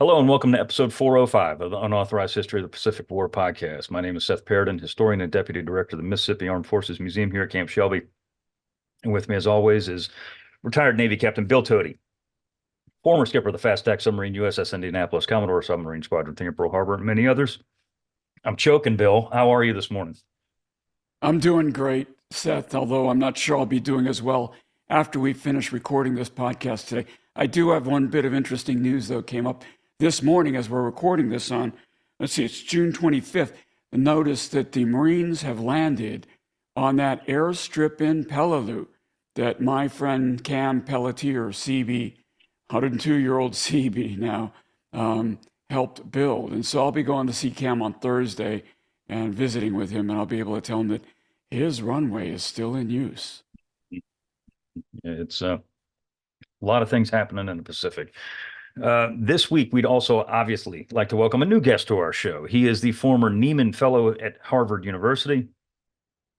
Hello and welcome to episode 405 of the Unauthorized History of the Pacific War podcast. My name is Seth Paradin, historian and deputy director of the Mississippi Armed Forces Museum here at Camp Shelby. And with me, as always, is retired Navy Captain Bill Tody, former skipper of the fast attack submarine USS Indianapolis, Commodore Submarine Squadron, Think Pearl Harbor, and many others. I'm choking, Bill. How are you this morning? I'm doing great, Seth, although I'm not sure I'll be doing as well after we finish recording this podcast today. I do have one bit of interesting news, though, came up this morning as we're recording this on, let's see, it's June 25th. The notice that the Marines have landed on that airstrip in Peleliu that my friend Cam Pelletier, CB, 102-year-old CB now, helped build. And so I'll be going to see Cam on Thursday and visiting with him, and I'll be able to tell him that his runway is still in use. It's a lot of things happening in the Pacific. This week, we'd also obviously like to welcome a new guest to our show. He is the former Nieman Fellow at Harvard University,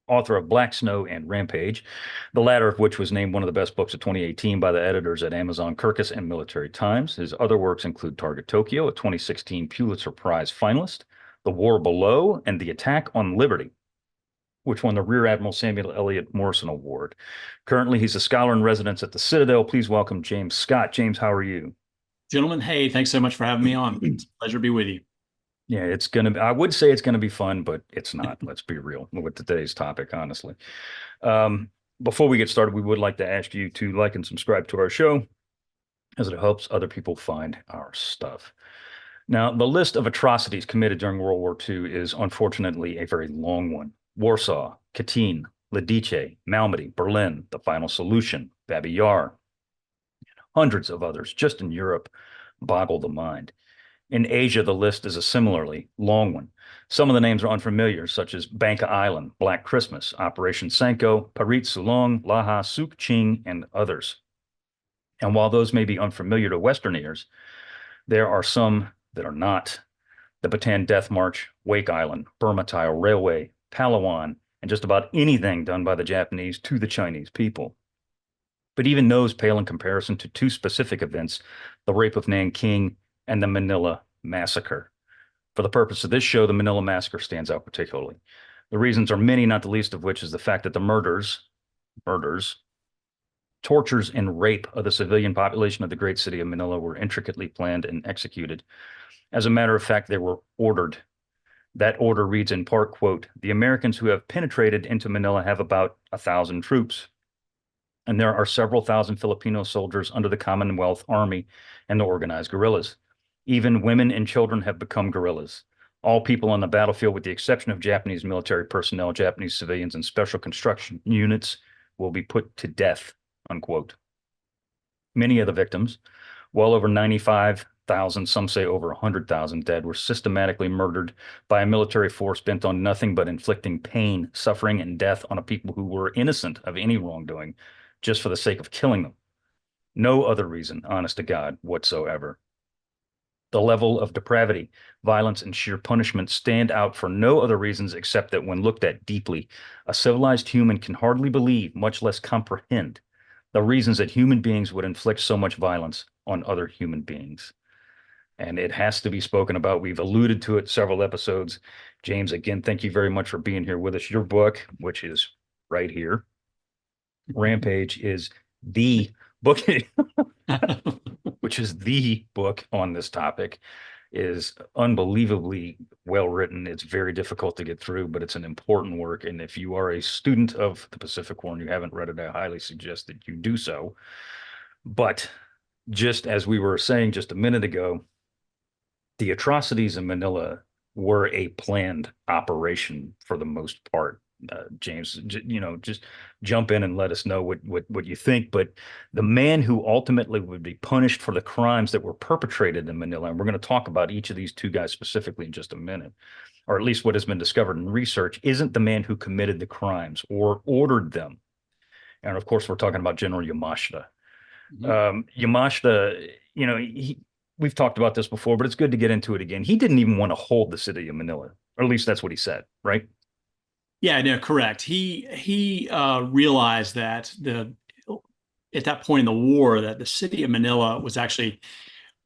author of Black Snow and Rampage, the latter of which was named one of the best books of 2018 by the editors at Amazon Kirkus and Military Times. His other works include Target Tokyo, a 2016 Pulitzer Prize finalist, The War Below, and The Attack on Liberty, which won the Rear Admiral Samuel Eliot Morrison Award. Currently, he's a scholar in residence at the Citadel. Please welcome James Scott. James, how are you? Gentlemen, hey, thanks so much for having me on. It's a pleasure to be with you. Yeah, I would say it's gonna be fun, but it's not. Let's be real with today's topic, honestly. Before we get started, we would like to ask you to like and subscribe to our show, as it helps other people find our stuff. Now, the list of atrocities committed during World War II is unfortunately a very long one. Warsaw, Katyn, Lidice, Malmedy, Berlin, The Final Solution, Babi Yar, hundreds of others just in Europe boggle the mind. In Asia, the list is a similarly long one. Some of the names are unfamiliar, such as Bangka Island, Black Christmas, Operation Sanko, Parit Sulong, Laha, Suk Ching, and others. And while those may be unfamiliar to Western ears, there are some that are not. The Bataan Death March, Wake Island, Burma Tile Railway, Palawan, and just about anything done by the Japanese to the Chinese people. But even those pale in comparison to two specific events, the rape of Nanking and the Manila Massacre. For the purpose of this show, the Manila Massacre stands out particularly. The reasons are many, not the least of which is the fact that the murders, tortures, and rape of the civilian population of the great city of Manila were intricately planned and executed. As a matter of fact, they were ordered. That order reads in part, quote, "The Americans who have penetrated into Manila have about 1,000 troops. And there are several thousand Filipino soldiers under the Commonwealth Army and the organized guerrillas. Even women and children have become guerrillas. All people on the battlefield, with the exception of Japanese military personnel, Japanese civilians, and special construction units, will be put to death," unquote. Many of the victims, well over 95,000, some say over 100,000 dead, were systematically murdered by a military force bent on nothing but inflicting pain, suffering, and death on a people who were innocent of any wrongdoing, just for the sake of killing them. No other reason, honest to God, whatsoever. The level of depravity, violence, and sheer punishment stand out for no other reasons except that when looked at deeply, a civilized human can hardly believe, much less comprehend, the reasons that human beings would inflict so much violence on other human beings. And it has to be spoken about. We've alluded to it several episodes. James, again, thank you very much for being here with us. Your book, which is right here, Rampage, is the book, which is the book on this topic, is unbelievably well written. It's very difficult to get through, but it's an important work. And if you are a student of the Pacific War and you haven't read it, I highly suggest that you do so. But just as we were saying just a minute ago, the atrocities in Manila were a planned operation for the most part. James, just jump in and let us know what you think. But the man who ultimately would be punished for the crimes that were perpetrated in Manila, and we're going to talk about each of these two guys specifically in just a minute, or at least what has been discovered in research, isn't the man who committed the crimes or ordered them. And of course, we're talking about General Yamashita. Yamashita, we've talked about this before, but it's good to get into it again. He didn't even want to hold the city of Manila, or at least that's what he said, right? Yeah, no, correct. He realized that at that point in the war that the city of Manila was actually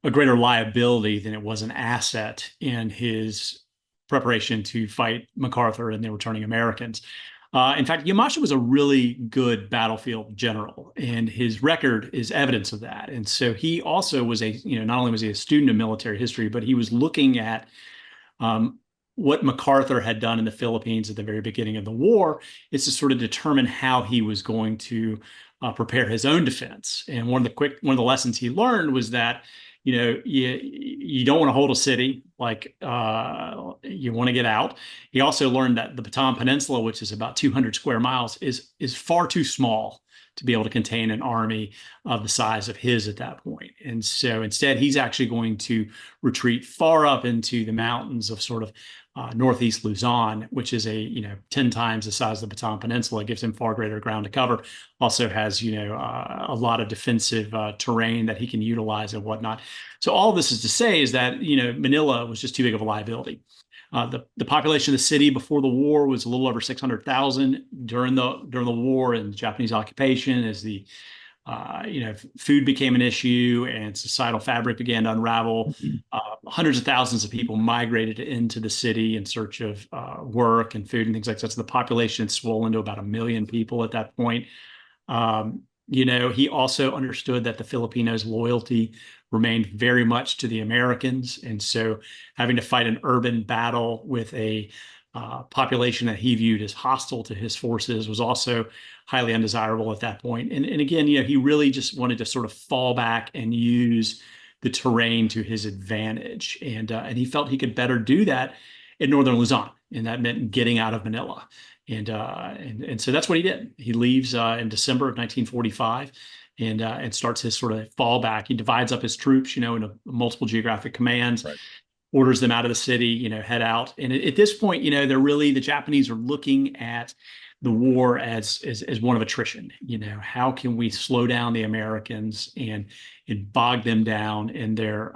a greater liability than it was an asset in his preparation to fight MacArthur and the returning Americans. In fact, Yamashita was a really good battlefield general, and his record is evidence of that. And so he also was not only was he a student of military history, but he was looking at what MacArthur had done in the Philippines at the very beginning of the war, is to sort of determine how he was going to prepare his own defense. And one of the lessons he learned was that you don't want to hold a city, like you want to get out. He also learned that the Bataan Peninsula, which is about 200 square miles, is far too small to be able to contain an army of the size of his at that point. And so instead, he's actually going to retreat far up into the mountains of sort of northeast Luzon, which is 10 times the size of the Bataan Peninsula. It gives him far greater ground to cover. Also has a lot of defensive terrain that he can utilize and whatnot. So all this is to say is that Manila was just too big of a liability. The population of the city before the war was a little over 600,000. During the war and Japanese occupation, as the food became an issue and societal fabric began to unravel, hundreds of thousands of people migrated into the city in search of work and food and things like that. So the population had swollen to about 1 million people at that point. He also understood that the Filipinos' loyalty remained very much to the Americans. And so having to fight an urban battle with a population that he viewed as hostile to his forces was also highly undesirable at that point. And again, he really just wanted to sort of fall back and use the terrain to his advantage. And he felt he could better do that in northern Luzon. And that meant getting out of Manila. And so that's what he did. He leaves in December of 1945 and starts his sort of fallback. He divides up his troops, into multiple geographic commands, right, orders them out of the city, head out. And at this point, the Japanese are looking at the war as one of attrition. How can we slow down the Americans and bog them down in their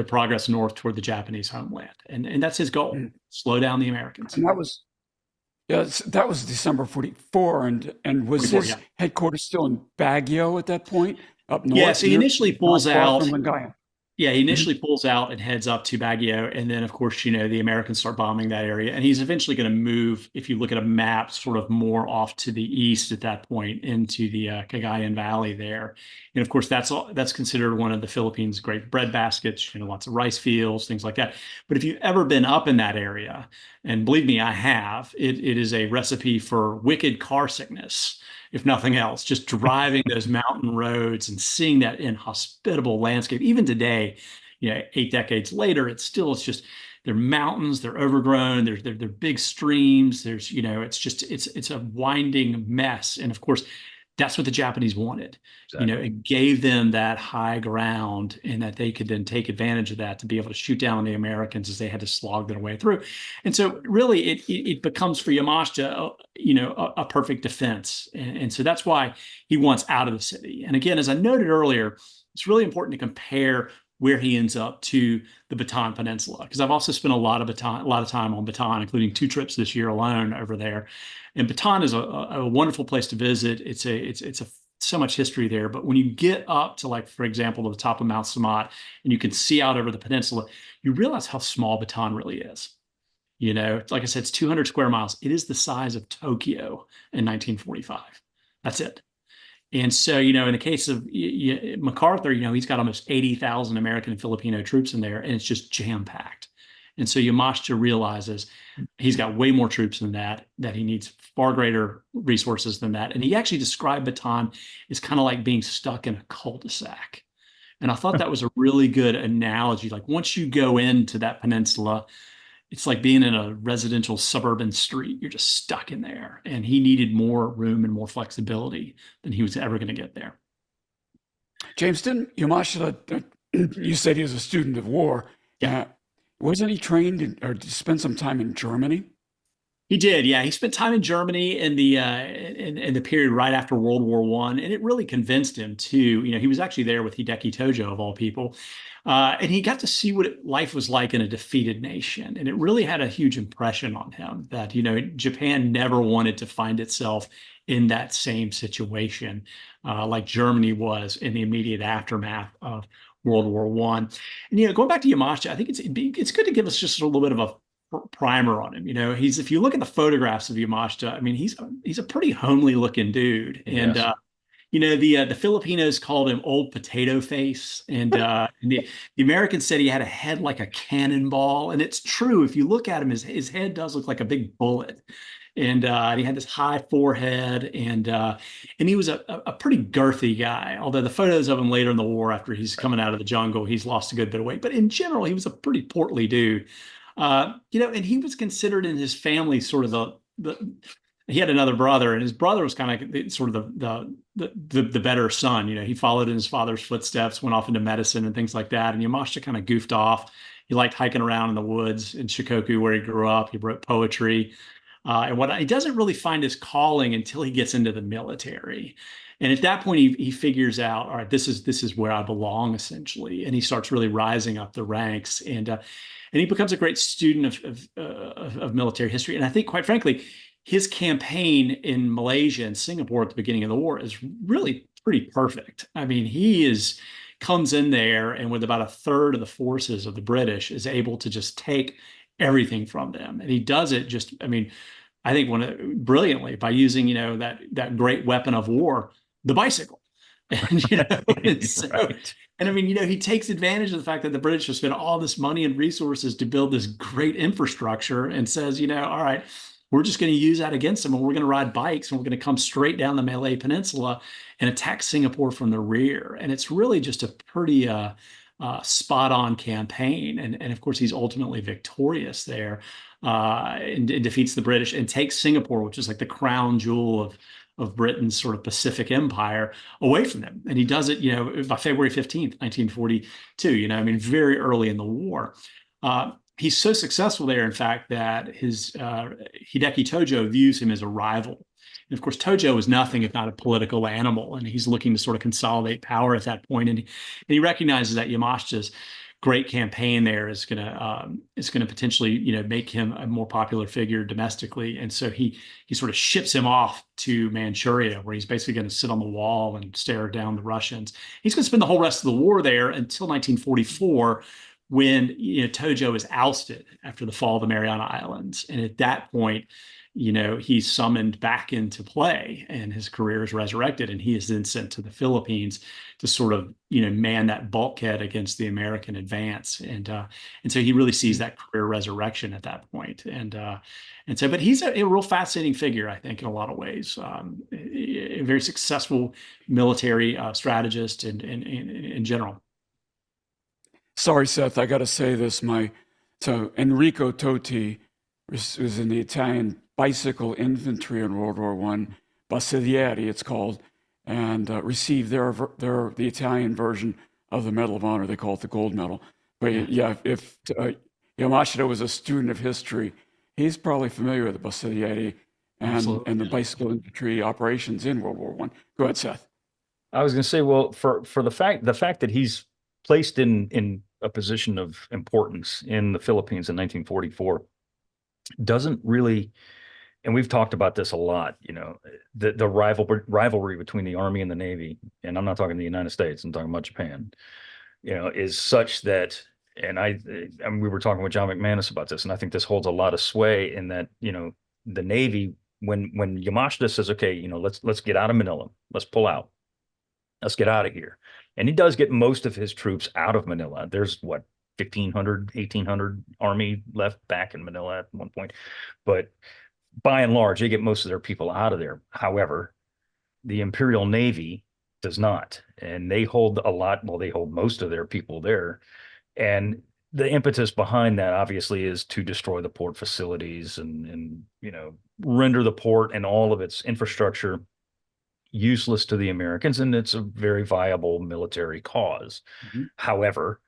progress north toward the Japanese homeland? And that's his goal: slow down the Americans. And that was December 44, and was 44, his yeah, headquarters still in Baguio at that point, up north? Yeah, so he initially pulls out. From Lingaya. Yeah, he initially pulls out and heads up to Baguio. And then, of course, the Americans start bombing that area. And he's eventually going to move, if you look at a map, sort of more off to the east at that point into the Cagayan Valley there. And, of course, that's considered one of the Philippines' great breadbaskets, lots of rice fields, things like that. But if you've ever been up in that area, and believe me, I have, it is a recipe for wicked car sickness, if nothing else. Just driving those mountain roads and seeing that inhospitable landscape. Even today, 8 decades later, it's just, they're mountains, they're overgrown, they're big streams, it's a winding mess. And of course, that's what the Japanese wanted. Exactly. It gave them that high ground, and that they could then take advantage of that to be able to shoot down the Americans as they had to slog their way through. And so really it becomes for Yamashita, a perfect defense. And so that's why he wants out of the city. And again, as I noted earlier, it's really important to compare where he ends up to the Bataan Peninsula, because I've also spent a lot of time on Bataan, including 2 trips this year alone over there. And Bataan is a wonderful place to visit. It's so much history there. But when you get up to, like, for example, to the top of Mount Samat, and you can see out over the peninsula, you realize how small Bataan really is. Like I said, it's 200 square miles. It is the size of Tokyo in 1945. That's it. And so, in the case of MacArthur, he's got almost 80,000 American and Filipino troops in there, and it's just jam-packed. And so Yamashita realizes he's got way more troops than that he needs far greater resources than that. And he actually described Bataan as kind of like being stuck in a cul-de-sac. And I thought that was a really good analogy. Like, once you go into that peninsula, it's like being in a residential suburban street. You're just stuck in there. And he needed more room and more flexibility than he was ever going to get there. James, didn't Yamashita, you said he was a student of war. Yeah. Wasn't he trained or spent some time in Germany? He did, yeah. He spent time in Germany in the period right after World War I, and it really convinced him too. He was actually there with Hideki Tojo, of all people, and he got to see what life was like in a defeated nation, and it really had a huge impression on him that Japan never wanted to find itself in that same situation like Germany was in the immediate aftermath of World War One. And going back to Yamashita, I think it's good to give us just a little bit of a primer on him. If you look at the photographs of Yamashita, I mean, he's a pretty homely looking dude, and Yes. the Filipinos called him Old Potato Face, and the Americans said he had a head like a cannonball, and it's true. If you look at him, his head does look like a big bullet, and he had this high forehead, and he was a pretty girthy guy. Although the photos of him later in the war, after he's coming out of the jungle, he's lost a good bit of weight. But in general, he was a pretty portly dude. And he was considered in his family sort of the he had another brother, and his brother was kind of sort of the better son. He followed in his father's footsteps, went off into medicine and things like that. And Yamashita kind of goofed off. He liked hiking around in the woods in Shikoku, where he grew up. He wrote poetry. And he doesn't really find his calling until he gets into the military. And at that point, he figures out, all right, this is where I belong, essentially. And he starts really rising up the ranks. And he becomes a great student of military history. And I think, quite frankly, his campaign in Malaysia and Singapore at the beginning of the war is really pretty perfect. I mean, comes in there, and with about a third of the forces of the British, is able to just take everything from them. And he does it I think brilliantly by using, that great weapon of war, the bicycle. And, Right. and I mean, he takes advantage of the fact that the British have spent all this money and resources to build this great infrastructure, and says, all right, we're just going to use that against them, and we're going to ride bikes, and we're going to come straight down the Malay Peninsula and attack Singapore from the rear. And it's really just a pretty spot on campaign. And of course, he's ultimately victorious there, and defeats the British and takes Singapore, which is like the crown jewel of Britain's sort of Pacific Empire, away from them. And he does it, by February 15th, 1942, very early in the war. He's so successful there, in fact, that his Hideki Tojo views him as a rival. And of course, Tojo is nothing if not a political animal, and he's looking to sort of consolidate power at that point. And he recognizes that Yamashita's great campaign there is going to potentially make him a more popular figure domestically. And so he sort of ships him off to Manchuria, where he's basically going to sit on the wall and stare down the Russians. He's going to spend the whole rest of the war there until 1944. When Tojo is ousted after the fall of the Mariana Islands. And at that point, he's summoned back into play, and his career is resurrected, and he is then sent to the Philippines to sort of man that bulkhead against the American advance. And so he really sees that career resurrection at that point. But he's a real fascinating figure, I think, in a lot of ways. A very successful military strategist in general. Sorry, Seth, I got to say this. So Enrico Totti was in the Italian bicycle infantry in World War I, Basilleri it's called, and received the Italian version of the Medal of Honor. They call it the gold medal. But yeah, if Yamashita was a student of history, he's probably familiar with the Basilleri and the bicycle infantry operations in World War I. Go ahead, Seth. I was going to say, well, for the fact that he's placed in a position of importance in the Philippines in 1944 doesn't really, and we've talked about this a lot, the rivalry between the Army and the Navy, and I'm not talking the United States, I'm talking about Japan, is such that, and we were talking with John McManus about this, and I think this holds a lot of sway in that, the Navy, when Yamashita says, okay, let's get out of Manila, let's pull out, let's get out of here. And he does get most of his troops out of Manila. There's 1,500, 1,800 army left back in Manila at one point. But by and large, they get most of their people out of there. However, the Imperial Navy does not. And they hold they hold most of their people there. And the impetus behind that, obviously, is to destroy the port facilities and render the port and all of its infrastructure useless to the Americans, and it's a very viable military cause. Mm-hmm. However,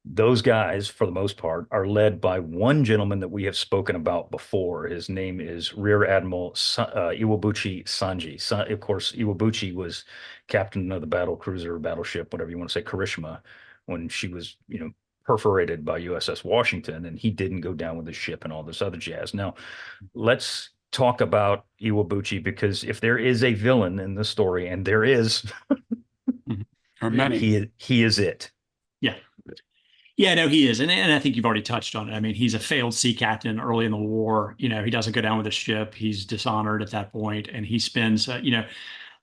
those guys, for the most part, are led by one gentleman that we have spoken about before. His name is Rear Admiral Iwabuchi Sanji. Of course, Iwabuchi was captain of the battle cruiser, battleship, whatever you want to say, Karishma, when she was, perforated by USS Washington, and he didn't go down with the ship and all this other jazz. Now, let's talk about Iwabuchi, because if there is a villain in the story, and there is, or many, he is it. Yeah. Yeah, no, he is. And I think you've already touched on it. I mean, he's a failed sea captain early in the war. You know, he doesn't go down with a ship. He's dishonored at that point, and he spends,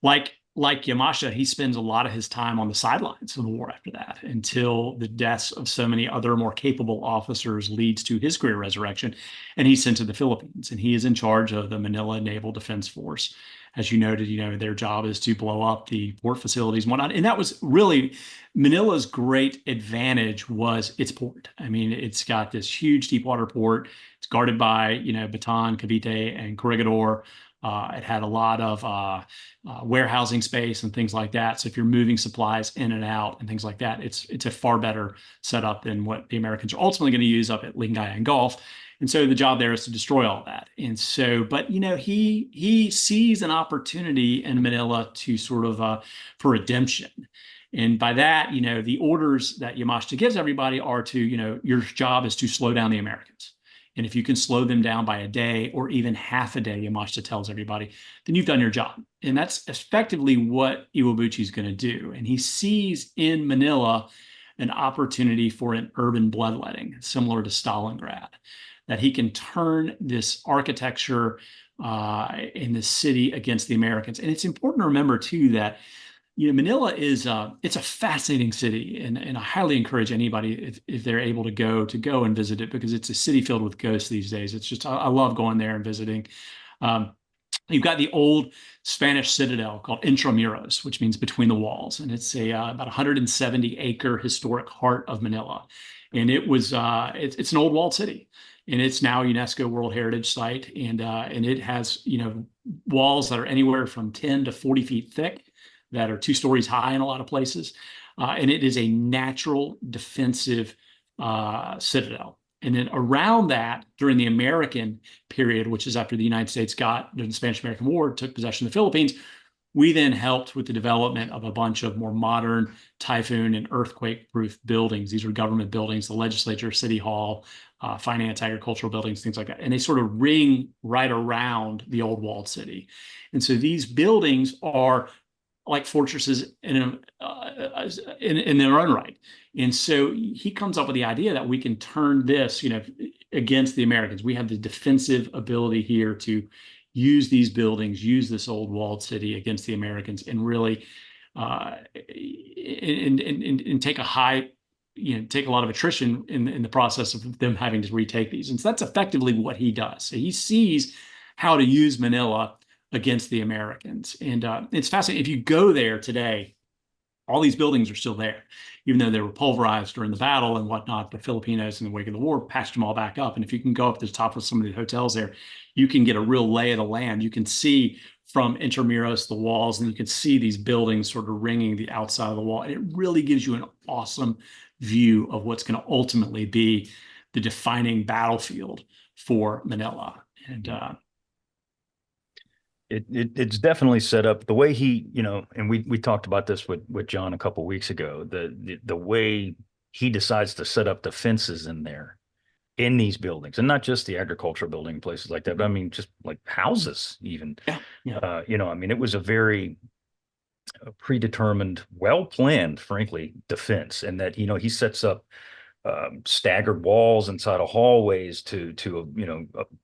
like Yamashita, he spends a lot of his time on the sidelines of the war after that until the deaths of so many other more capable officers leads to his career resurrection. And he's sent to the Philippines, and he is in charge of the Manila Naval Defense Force. As you noted, their job is to blow up the port facilities and whatnot. And that was really Manila's great advantage was its port. I mean, it's got this huge deep water port. It's guarded by, Bataan, Cavite, and Corregidor. It had a lot of warehousing space and things like that. So if you're moving supplies in and out and things like that, it's a far better setup than what the Americans are ultimately going to use up at Lingayen Gulf. And so the job there is to destroy all that. And so, but he sees an opportunity in Manila to sort of for redemption. And by that, the orders that Yamashita gives everybody are to, your job is to slow down the Americans. And if you can slow them down by a day or even half a day, Yamashita tells everybody, then you've done your job. And that's effectively what Iwabuchi is going to do. And he sees in Manila an opportunity for an urban bloodletting, similar to Stalingrad, that he can turn this architecture in the city against the Americans. And it's important to remember, too, that Manila is it's a fascinating city, and I highly encourage anybody if they're able to go and visit it, because it's a city filled with ghosts these days. It's just I love going there and visiting. You've got the old Spanish citadel called Intramuros, which means between the walls, and it's about 170-acre historic heart of Manila, and it's an old walled city. And it's now a UNESCO World Heritage Site, and it has walls that are anywhere from 10 to 40 feet thick, that are 2 stories high in a lot of places. And it is a natural defensive citadel. And then around that, during the American period, which is after the United States during the Spanish-American War, took possession of the Philippines, we then helped with the development of a bunch of more modern typhoon and earthquake-proof buildings. These are government buildings, the legislature, city hall, finance, agricultural buildings, things like that. And they sort of ring right around the old walled city. And so these buildings are like fortresses in their own right. And so he comes up with the idea that we can turn this, against the Americans. We have the defensive ability here to use these buildings, use this old walled city against the Americans, and really and take take a lot of attrition in the process of them having to retake these. And so that's effectively what he does. So he sees how to use Manila against the Americans. And it's fascinating. If you go there today, all these buildings are still there, even though they were pulverized during the battle and whatnot. The Filipinos, in the wake of the war, patched them all back up. And if you can go up to the top of some of the hotels there, you can get a real lay of the land. You can see from Intramuros the walls, and you can see these buildings sort of ringing the outside of the wall. And it really gives you an awesome view of what's going to ultimately be the defining battlefield for Manila. And it's definitely set up the way he, and we talked about this with John a couple weeks ago, the way he decides to set up defenses in there, in these buildings, and not just the agricultural building, places like that, but I mean, just like houses even. Yeah. I mean, it was a very predetermined, well-planned, frankly, defense, and that, he sets up staggered walls inside of hallways to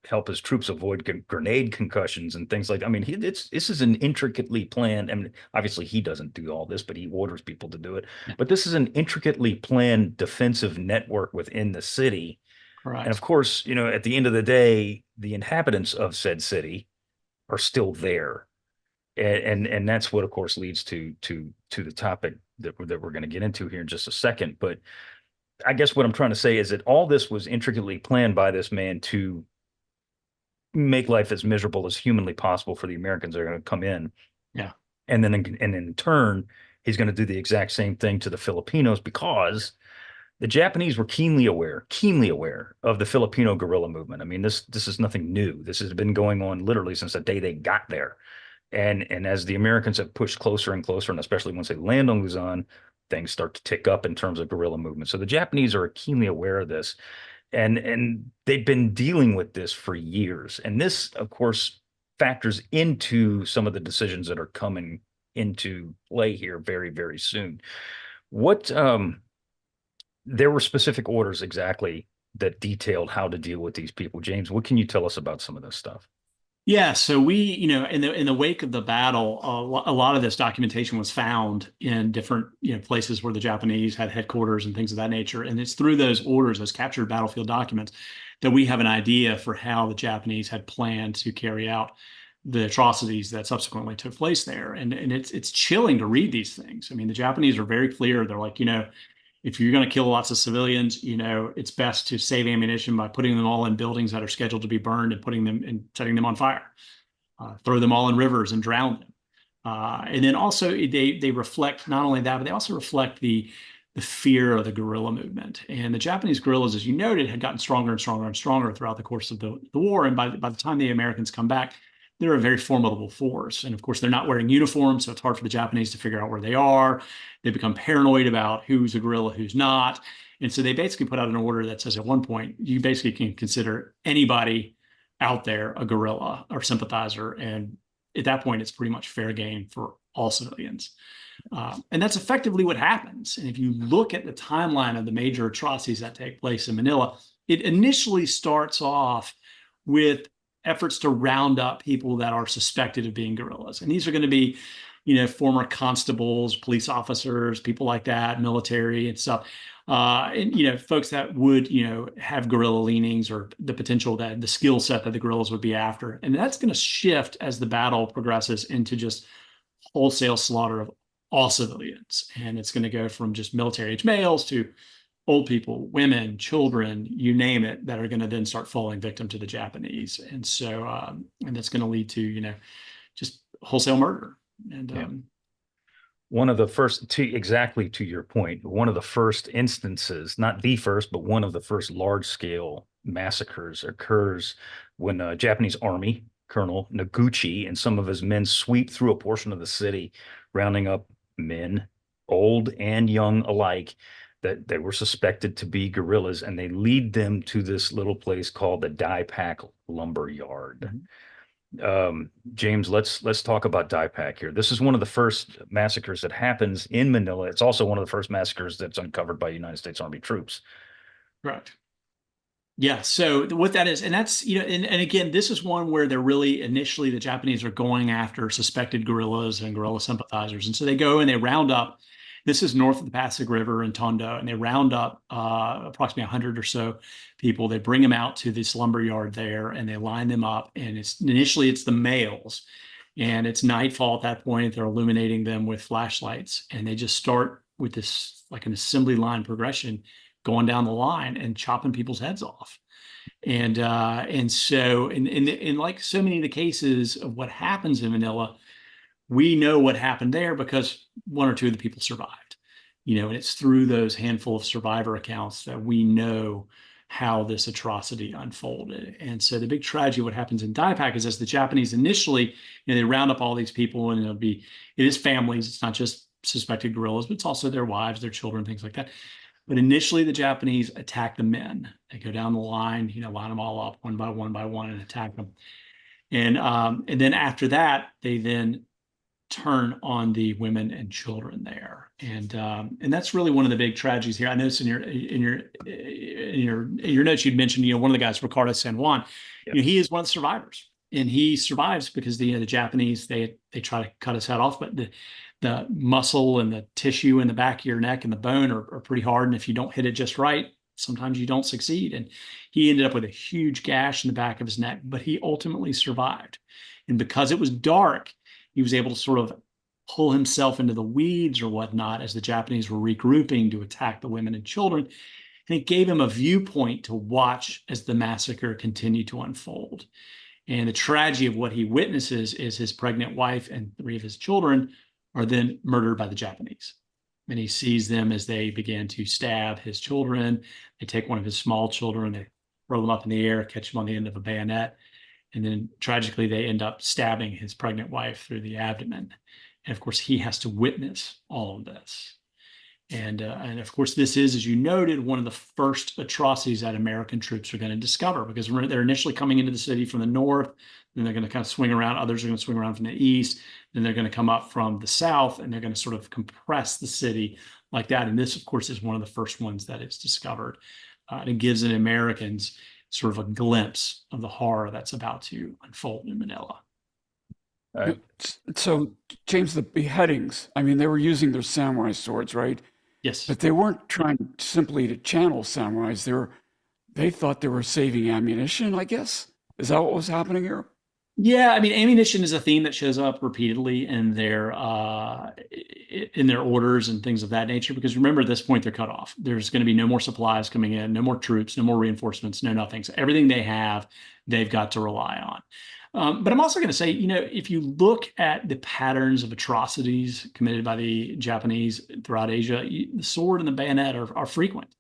help his troops avoid grenade concussions and things like that. I mean, this is an intricately planned. I mean, obviously he doesn't do all this, but he orders people to do it. Yeah. But this is an intricately planned defensive network within the city. Correct. And of course, at the end of the day, the inhabitants of said city are still there, and that's what, of course, leads to the topic that we're going to get into here in just a second. But I guess what I'm trying to say is that all this was intricately planned by this man to make life as miserable as humanly possible for the Americans that are going to come in. Yeah. And then in turn, he's going to do the exact same thing to the Filipinos, because the Japanese were keenly aware of the Filipino guerrilla movement. I mean, this is nothing new. This has been going on literally since the day they got there. And as the Americans have pushed closer and closer, and especially once they land on Luzon, things start to tick up in terms of guerrilla movement. So the Japanese are keenly aware of this, and they've been dealing with this for years. And this, of course, factors into some of the decisions that are coming into play here very, very soon. What there were specific orders exactly that detailed how to deal with these people. James, what can you tell us about some of this stuff? Yeah, so we, in the wake of the battle, a lot of this documentation was found in different, places where the Japanese had headquarters and things of that nature. And it's through those orders, those captured battlefield documents, that we have an idea for how the Japanese had planned to carry out the atrocities that subsequently took place there. And it's chilling to read these things. I mean, the Japanese are very clear. They're like, if you're going to kill lots of civilians, it's best to save ammunition by putting them all in buildings that are scheduled to be burned and putting them and setting them on fire. Throw them all in rivers and drown them. And then also they reflect not only that, but they also reflect the fear of the guerrilla movement. And the Japanese guerrillas, as you noted, had gotten stronger and stronger and stronger throughout the course of the war. And by the time the Americans come back, they're a very formidable force. And of course, they're not wearing uniforms, so it's hard for the Japanese to figure out where they are. They become paranoid about who's a guerrilla, who's not. And so they basically put out an order that says at one point, you basically can consider anybody out there a guerrilla or sympathizer. And at that point, it's pretty much fair game for all civilians. And that's effectively what happens. And if you look at the timeline of the major atrocities that take place in Manila, it initially starts off with efforts to round up people that are suspected of being guerrillas. And these are going to be, former constables, police officers, people like that, military and stuff. And, folks that would, have guerrilla leanings or the potential that the skill set that the guerrillas would be after. And that's going to shift as the battle progresses into just wholesale slaughter of all civilians. And it's going to go from just military age males to old people, women, children, you name it, that are going to then start falling victim to the Japanese. And so, and that's going to lead to, just wholesale murder. And one of the first, exactly to your point, one of the first instances, not the first, but one of the first large-scale massacres occurs when a Japanese army Colonel Noguchi and some of his men sweep through a portion of the city, rounding up men, old and young alike, that they were suspected to be guerrillas, and they lead them to this little place called the Dy Pac Lumberyard. James, let's talk about Dy Pac here. This is one of the first massacres that happens in Manila. It's also one of the first massacres that's uncovered by United States Army troops. Correct. Yeah. So what that is, and that's, and again, this is one where they're really initially the Japanese are going after suspected guerrillas and guerrilla sympathizers. And so they go and they round up. This is north of the Pasig River in Tondo, and they round up approximately 100 or so people. They bring them out to this lumber yard there, and they line them up. And initially it's the males, and it's nightfall at that point. They're illuminating them with flashlights, and they just start with this like an assembly line progression, going down the line and chopping people's heads off. And so in like so many of the cases of what happens in Manila, we know what happened there because one or two of the people survived, and it's through those handful of survivor accounts that we know how this atrocity unfolded. And so the big tragedy of what happens in Dy Pac is as the Japanese initially, they round up all these people, and it is families. It's not just suspected guerrillas, but it's also their wives, their children, things like that. But initially the Japanese attack the men. They go down the line, line them all up one by one and attack them. And then after that, they then turn on the women and children there, and that's really one of the big tragedies here. I noticed in your notes you'd mentioned, one of the guys, Ricardo San Juan. Yep. He is one of the survivors, and he survives because the Japanese they try to cut his head off, but the muscle and the tissue in the back of your neck and the bone are pretty hard, and if you don't hit it just right, sometimes you don't succeed. And he ended up with a huge gash in the back of his neck, but he ultimately survived, and because it was dark, he was able to sort of pull himself into the weeds or whatnot as the Japanese were regrouping to attack the women and children. And it gave him a viewpoint to watch as the massacre continued to unfold. And the tragedy of what he witnesses is his pregnant wife and 3 of his children are then murdered by the Japanese. And he sees them as they begin to stab his children. They take one of his small children, they throw them up in the air, catch them on the end of a bayonet. And then tragically, they end up stabbing his pregnant wife through the abdomen. And of course, he has to witness all of this. And of course, this is, as you noted, one of the first atrocities that American troops are going to discover, because they're initially coming into the city from the north, then they're going to kind of swing around. Others are going to swing around from the east. Then they're going to come up from the south, and they're going to sort of compress the city like that. And this, of course, is one of the first ones that is discovered. And it gives the Americans sort of a glimpse of the horror that's about to unfold in Manila. Uh, So, James, the beheadings, I mean, they were using their samurai swords, right? Yes. But they weren't trying simply to channel samurais. They thought they were saving ammunition, I guess. Is that what was happening here? Yeah, I mean, ammunition is a theme that shows up repeatedly in their orders and things of that nature. Because remember, at this point, they're cut off. There's going to be no more supplies coming in, no more troops, no more reinforcements, no nothing. So everything they have, they've got to rely on. But I'm also going to say, if you look at the patterns of atrocities committed by the Japanese throughout Asia, the sword and the bayonet are frequent.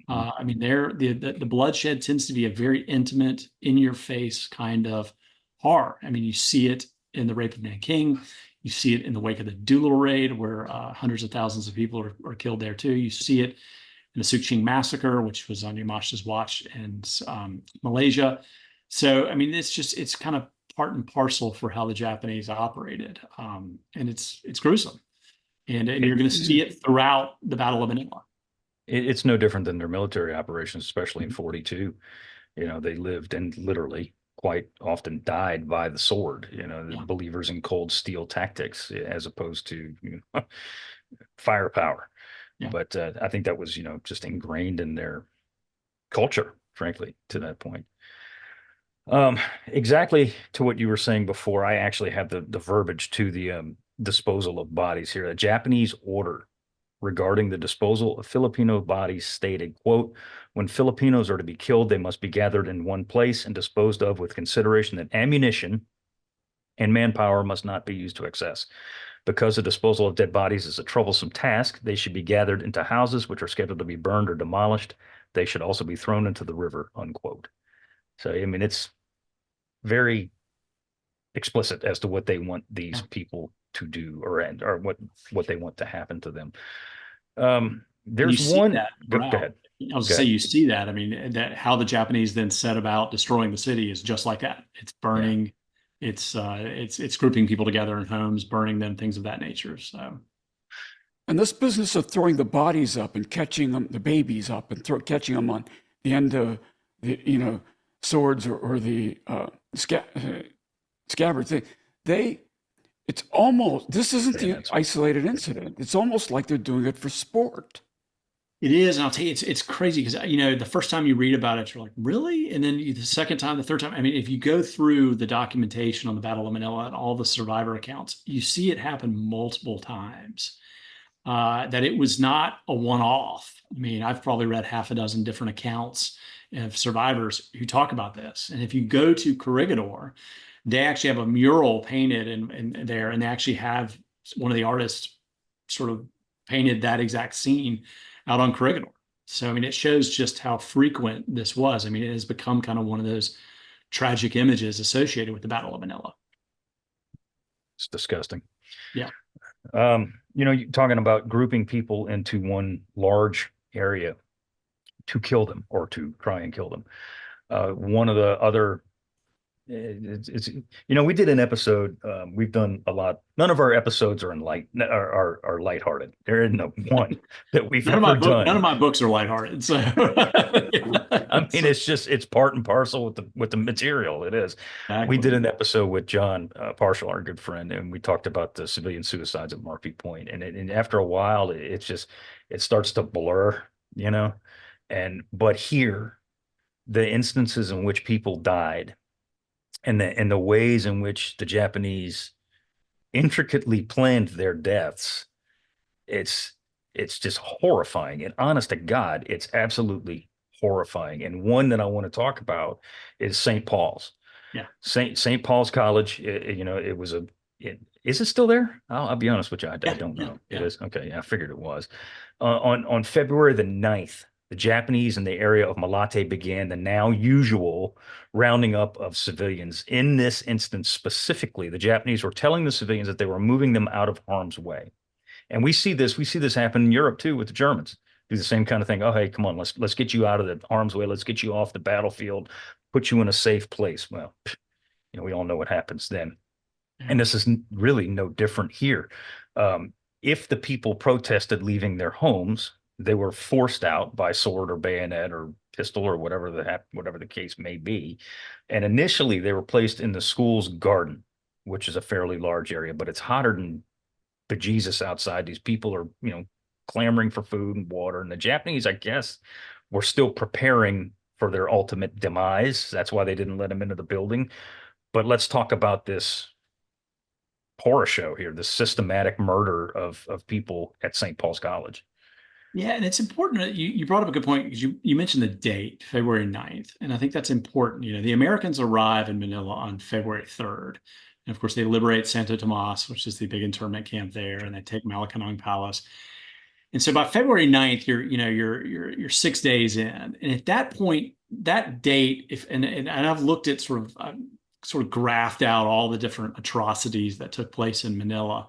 I mean, the bloodshed tends to be a very intimate, in-your-face kind of horror. I mean, you see it in the rape of Nanking. You see it in the wake of the Doolittle raid, where hundreds of thousands of people are killed there too. You see it in the Suqing massacre, which was on Yamashita's watch in Malaysia. So, I mean, it's kind of part and parcel for how the Japanese operated, and it's gruesome, and you're going to see it throughout the Battle of Manila. It's no different than their military operations, especially in 42. They lived and literally quite often died by the sword, the believers in cold steel tactics as opposed to firepower. Yeah. But I think that was, just ingrained in their culture, frankly, to that point. Exactly to what you were saying before, I actually have the verbiage to the disposal of bodies here. A Japanese order regarding the disposal of Filipino bodies stated, quote, when Filipinos are to be killed, they must be gathered in one place and disposed of with consideration that ammunition and manpower must not be used to excess. Because the disposal of dead bodies is a troublesome task, they should be gathered into houses which are scheduled to be burned or demolished. They should also be thrown into the river, unquote. So, I mean, it's very explicit as to what they want these people to do or what they want to happen to them. There's one. Go ahead. I was going to say, you see that. I mean, that how the Japanese then set about destroying the city is just like that. It's burning. Yeah. It's grouping people together in homes, burning them, things of that nature. So, and this business of throwing the bodies up and catching them, the babies up and catching them on the end of the swords or the scabbards. It's almost, this isn't the isolated incident. It's almost like they're doing it for sport. It is. And I'll tell you, it's crazy because, the first time you read about it, you're like, really? And then the second time, the third time, I mean, if you go through the documentation on the Battle of Manila and all the survivor accounts, you see it happen multiple times, that it was not a one-off. I mean, I've probably read half a dozen different accounts of survivors who talk about this. And if you go to Corregidor, they actually have a mural painted in there, and they actually have one of the artists sort of painted that exact scene out on Corregidor. So, I mean, it shows just how frequent this was. I mean, it has become kind of one of those tragic images associated with the Battle of Manila. It's disgusting. Yeah. You're talking about grouping people into one large area to kill them or to try and kill them. One of the other we did an episode. We've done a lot. None of our episodes are are lighthearted. There isn't one that we've ever done. None of my books are lighthearted. So I mean, it's part and parcel with the material. It is. Exactly. We did an episode with John Parshall, our good friend, and we talked about the civilian suicides at Murphy Point. And after a while, it starts to blur, but here, the instances in which people died, and the ways in which the Japanese intricately planned their deaths, it's just horrifying. And honest to God, it's absolutely horrifying. And one that I want to talk about is St. Paul's. Yeah, St. Paul's College. Is it still there? I'll be honest with you. I don't know. Yeah. It is. Okay. Yeah, I figured it was. On February the 9th, the Japanese in the area of Malate began the now usual rounding up of civilians. In this instance specifically, the Japanese were telling the civilians that they were moving them out of harm's way. And we see this happen in Europe too with the Germans. Do the same kind of thing. Oh, hey, come on, let's get you out of the harm's way. Let's get you off the battlefield, put you in a safe place. Well, we all know what happens then. And this is really no different here. if the people protested leaving their homes, they were forced out by sword or bayonet or pistol or whatever the case may be. And initially, they were placed in the school's garden, which is a fairly large area, but it's hotter than bejesus outside. These people are, clamoring for food and water. And the Japanese, I guess, were still preparing for their ultimate demise. That's why they didn't let them into the building. But let's talk about this horror show here, this systematic murder of people at St. Paul's College. Yeah, and it's important that you brought up a good point because you mentioned the date, February 9th. And I think that's important. The Americans arrive in Manila on February 3rd. And of course, they liberate Santo Tomas, which is the big internment camp there, and they take Malacanang Palace. And so by February 9th, you're 6 days in. And at that point, that date, and I've looked at sort of graphed out all the different atrocities that took place in Manila.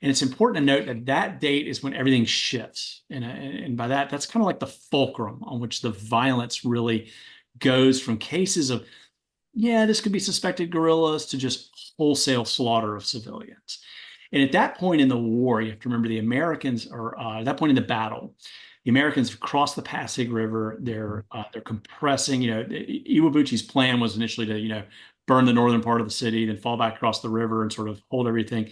And it's important to note that that date is when everything shifts. And by that, that's kind of like the fulcrum on which the violence really goes from cases of, this could be suspected guerrillas to just wholesale slaughter of civilians. And at that point in the war, you have to remember the Americans are, at that point in the battle, the Americans have crossed the Pasig River. They're compressing. Iwabuchi's plan was initially to, burn the northern part of the city, then fall back across the river and sort of hold everything.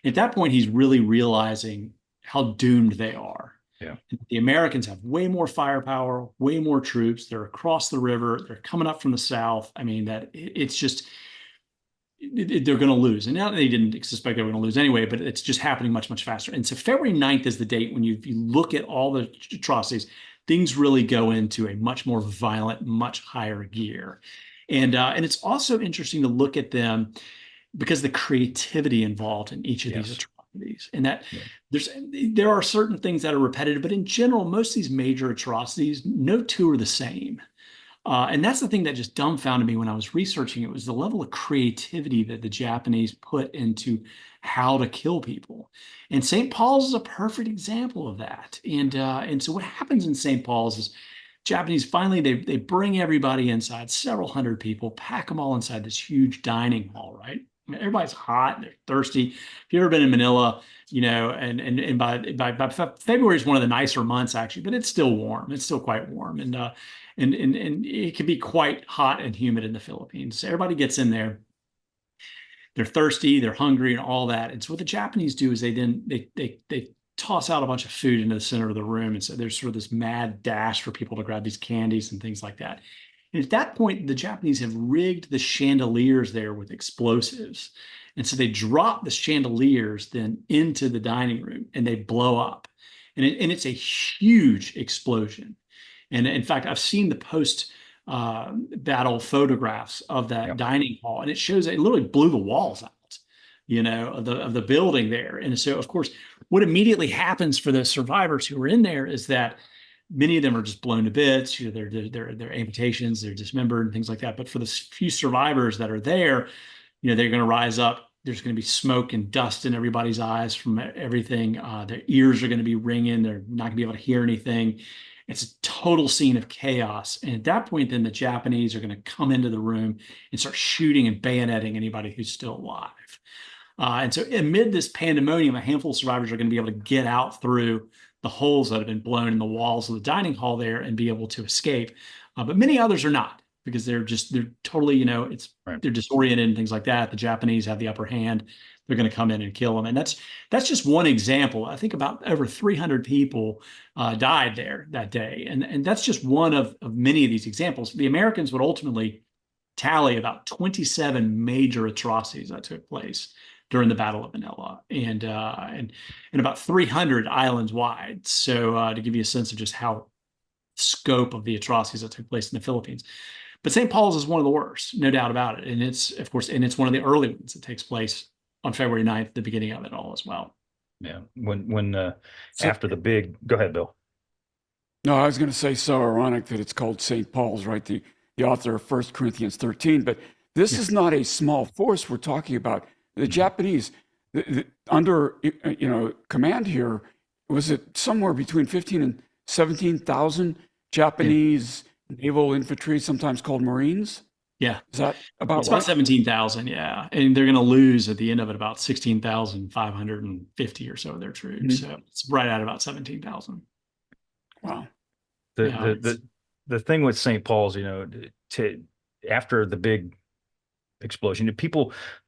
At that point, he's really realizing how doomed they are. Yeah. The Americans have way more firepower, way more troops. They're across the river. They're coming up from the south. I mean, it's just, they're going to lose. And now they didn't suspect they were going to lose anyway, but it's just happening much, much faster. And so February 9th is the date when if you look at all the atrocities, things really go into a much more violent, much higher gear. And it's also interesting to look at them because the creativity involved in each of these atrocities, and that there are certain things that are repetitive, but in general, most of these major atrocities, no two are the same. And that's the thing that just dumbfounded me when I was researching it, was the level of creativity that the Japanese put into how to kill people. And St. Paul's is a perfect example of that. And so what happens in St. Paul's is Japanese, finally, they bring everybody inside, several hundred people, pack them all inside this huge dining hall, right? I mean, everybody's hot, they're thirsty. If you've ever been in Manila, and by February is one of the nicer months actually, but it's still warm. It's still quite warm, and it can be quite hot and humid in the Philippines. So everybody gets in there. They're thirsty, they're hungry, and all that. And so what the Japanese do is they toss out a bunch of food into the center of the room. And so there's sort of this mad dash for people to grab these candies and things like that. And at that point, the Japanese have rigged the chandeliers there with explosives. And so they drop the chandeliers then into the dining room and they blow up. And it's a huge explosion. And in fact, I've seen the post battle photographs of that dining hall, and it shows it literally blew the walls out, of the building there. And so, of course, what immediately happens for the survivors who are in there is that many of them are just blown to bits. Their amputations, they're dismembered and things like that. But for the few survivors that are there, they're going to rise up. There's going to be smoke and dust in everybody's eyes from everything. Their ears are going to be ringing. They're not going to be able to hear anything. It's a total scene of chaos. And at that point, then the Japanese are going to come into the room and start shooting and bayoneting anybody who's still alive. And so amid this pandemonium, a handful of survivors are going to be able to get out through the holes that have been blown in the walls of the dining hall there and be able to escape. But many others are not, because they're totally, they're disoriented and things like that. The Japanese have the upper hand. They're going to come in and kill them. And that's just one example. I think about over 300 people died there that day. And that's just one of many of these examples. The Americans would ultimately tally about 27 major atrocities that took place during the Battle of Manila, and about 300 islands wide. So to give you a sense of just how scope of the atrocities that took place in the Philippines. But St. Paul's is one of the worst, no doubt about it. And it's, of course, it's one of the early ones that takes place on February 9th, the beginning of it all as well. Yeah. When after the big, go ahead, Bill. No, I was going to say, so ironic that it's called St. Paul's, right? The author of 1 Corinthians 13. But this is not a small force we're talking about. The Japanese, under command here, was it somewhere between 15 and 17,000 Japanese naval infantry, sometimes called Marines? Yeah. Is that about It's about right? 17,000. Yeah. And they're going to lose at the end of it about 16,550 or so of their troops. Mhm. So it's right at about 17,000. Wow. The Yeah. the the the thing with St. Paul's, to after the big explosion,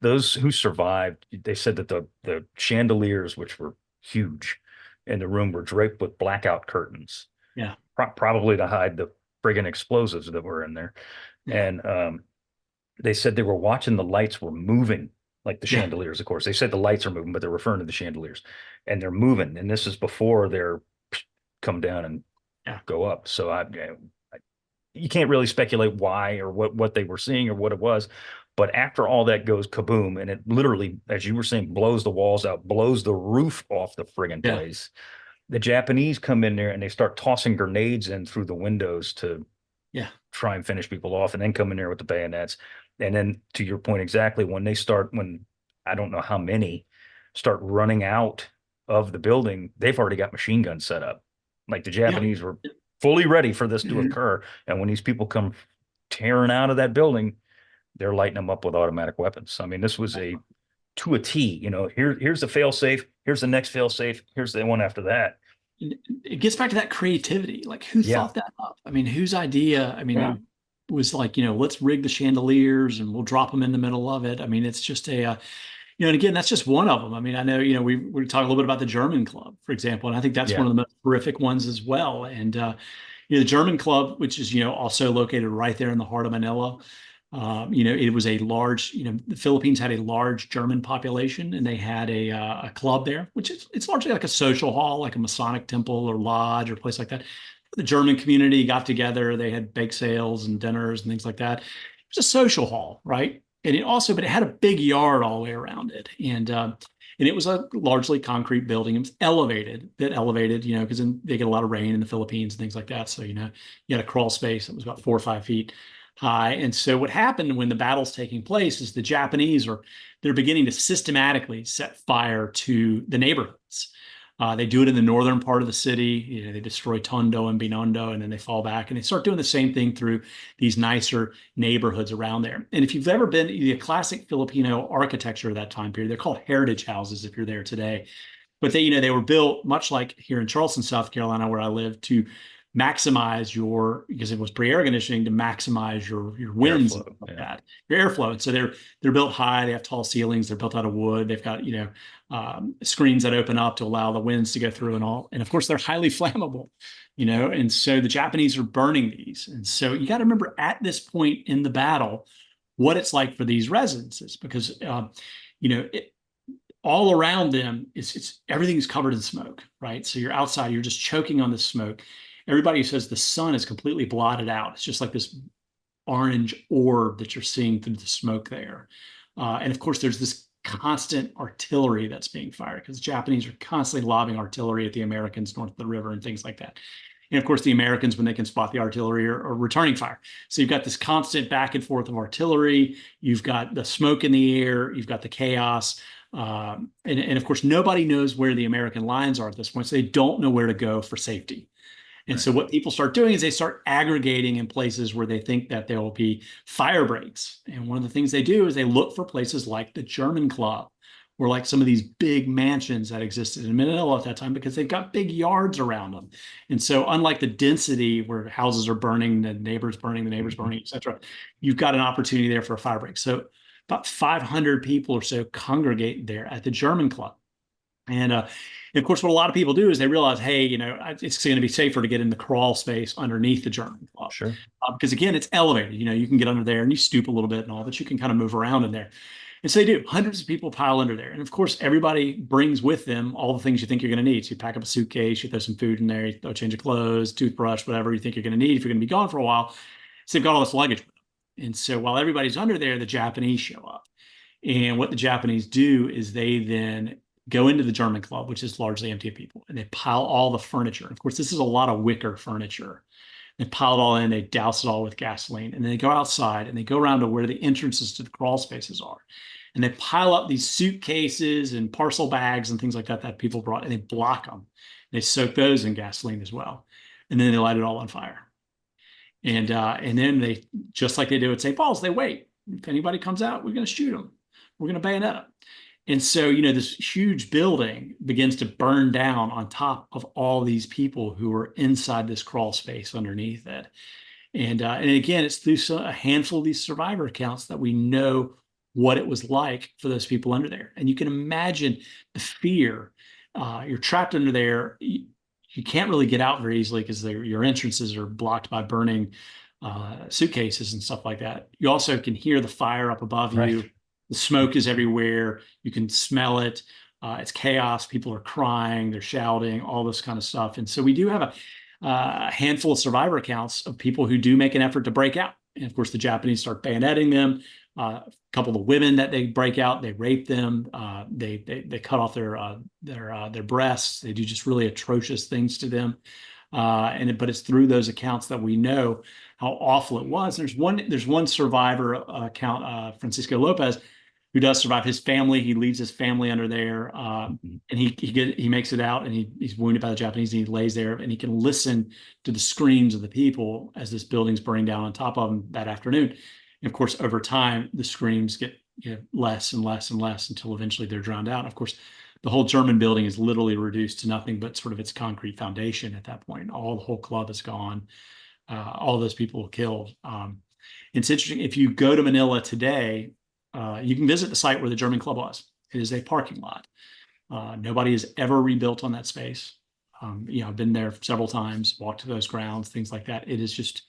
those who survived, they said that the chandeliers, which were huge in the room, were draped with blackout curtains, Yeah. probably to hide the friggin' explosives that were in there. Yeah. And they said they were watching the lights were moving, like the Yeah. chandeliers, of course. They said the lights are moving, but they're referring to the chandeliers, and they're moving. And this is before they're come down and Yeah. go up. So you can't really speculate why or what they were seeing or what it was. But after all that goes kaboom, and it literally, as you were saying, blows the walls out, blows the roof off the friggin' Yeah. place. The Japanese come in there and they start tossing grenades in through the windows to Yeah. try and finish people off, and then come in there with the bayonets. And then, to your point exactly, when I don't know how many start running out of the building, they've already got machine guns set up. Like the Yeah. Japanese were fully ready for this to Mhm. occur. And when these people come tearing out of that building, they're lighting them up with automatic weapons. I mean, this was a to a T. Here's the fail safe. Here's the next fail safe. Here's the one after that. It gets back to that creativity. Like, who Yeah, thought that up? I mean, whose idea? I mean, Yeah. it was like, let's rig the chandeliers and we'll drop them in the middle of it. I mean, it's just and again, that's just one of them. I mean, I know, we're talking a little bit about the German club, for example, and I think that's one yeah, of the most horrific ones as well. And, the German club, which is, also located right there in the heart of Manila. It was a large, the Philippines had a large German population, and they had a club there, which it's largely like a social hall, like a Masonic temple or lodge or place like that. The German community got together, they had bake sales and dinners and things like that. It was a social hall, right? But it had a big yard all the way around it, and it was a largely concrete building. It was elevated, because they get a lot of rain in the Philippines and things like that. So, you had a crawl space that was about 4 or 5 feet high. And so what happened when the battle's taking place is the Japanese they're beginning to systematically set fire to the neighborhoods. They do it in the northern part of the city. They destroy Tondo and Binondo, and then they fall back and they start doing the same thing through these nicer neighborhoods around there. And if you've ever been the classic Filipino architecture of that time period, they're called heritage houses if you're there today. But they were built much like here in Charleston, South Carolina, where I live, to maximize because it was pre-air conditioning, to maximize your winds and airflow. stuff like Yeah, that, your airflow. And so they're built high, they have tall ceilings, they're built out of wood, they've got screens that open up to allow the winds to go through and all. And of course, they're highly flammable, and so the Japanese are burning these. And so you got to remember at this point in the battle what it's like for these residences, because all around them it's everything's covered in smoke, right? So you're outside, you're just choking on the smoke. Everybody says the sun is completely blotted out. It's just like this orange orb that you're seeing through the smoke there. And of course, there's this constant artillery that's being fired, because the Japanese are constantly lobbing artillery at the Americans north of the river and things like that. And of course, the Americans, when they can spot the artillery, are returning fire. So you've got this constant back and forth of artillery. You've got the smoke in the air. You've got the chaos. And of course, nobody knows where the American lines are at this point. So they don't know where to go for safety. And right. so what people start doing is they start aggregating in places where they think that there will be fire breaks. And one of the things they do is they look for places like the German Club, or like some of these big mansions that existed in Manila at that time, because they've got big yards around them. And so unlike the density where houses are burning, the neighbors burning, et cetera, you've got an opportunity there for a fire break. So about 500 people or so congregate there at the German Club. And of course, what a lot of people do is they realize, hey, it's going to be safer to get in the crawl space underneath the German Club, Sure. because again, it's elevated. You can get under there and you stoop a little bit and all, but you can kind of move around in there. And so they do. Hundreds of people pile under there, and of course, everybody brings with them all the things you think you're going to need. So you pack up a suitcase, you throw some food in there, you throw a change of clothes, toothbrush, whatever you think you're going to need if you're going to be gone for a while. So they've got all this luggage with them. And so while everybody's under there, the Japanese show up. And what the Japanese do is they then go into the German Club, which is largely empty of people, and they pile all the furniture. Of course, this is a lot of wicker furniture. They pile it all in, they douse it all with gasoline, and then they go outside and they go around to where the entrances to the crawl spaces are. And they pile up these suitcases and parcel bags and things like that people brought, and they block them. They soak those in gasoline as well. And then they light it all on fire. And then they, just like they do at St. Paul's, they wait. If anybody comes out, we're going to shoot them. We're going to bayonet them. And so, this huge building begins to burn down on top of all these people who are inside this crawl space underneath it. And again, it's through a handful of these survivor accounts that we know what it was like for those people under there. And you can imagine the fear. You're trapped under there. You can't really get out very easily because your entrances are blocked by burning suitcases and stuff like that. You also can hear the fire up above you. The smoke is everywhere. You can smell it. It's chaos. People are crying. They're shouting, all this kind of stuff. And so we do have a handful of survivor accounts of people who do make an effort to break out. And of course, the Japanese start bayoneting them. A couple of the women that they break out, they rape them. They cut off their breasts. They do just really atrocious things to them. But it's through those accounts that we know how awful it was. There's one survivor account, Francisco Lopez, who does survive. His family, he leaves his family under there, and he makes it out, and he's wounded by the Japanese, and he lays there, and he can listen to the screams of the people as this building's burning down on top of him that afternoon. And of course, over time, the screams get less and less and less until eventually they're drowned out. Of course, the whole German building is literally reduced to nothing but sort of its concrete foundation at that point. The whole club is gone. All those people were killed. It's interesting. If you go to Manila today, you can visit the site where the German club was. It is a parking lot. Nobody has ever rebuilt on that space. I've been there several times, walked to those grounds, things like that. It is just,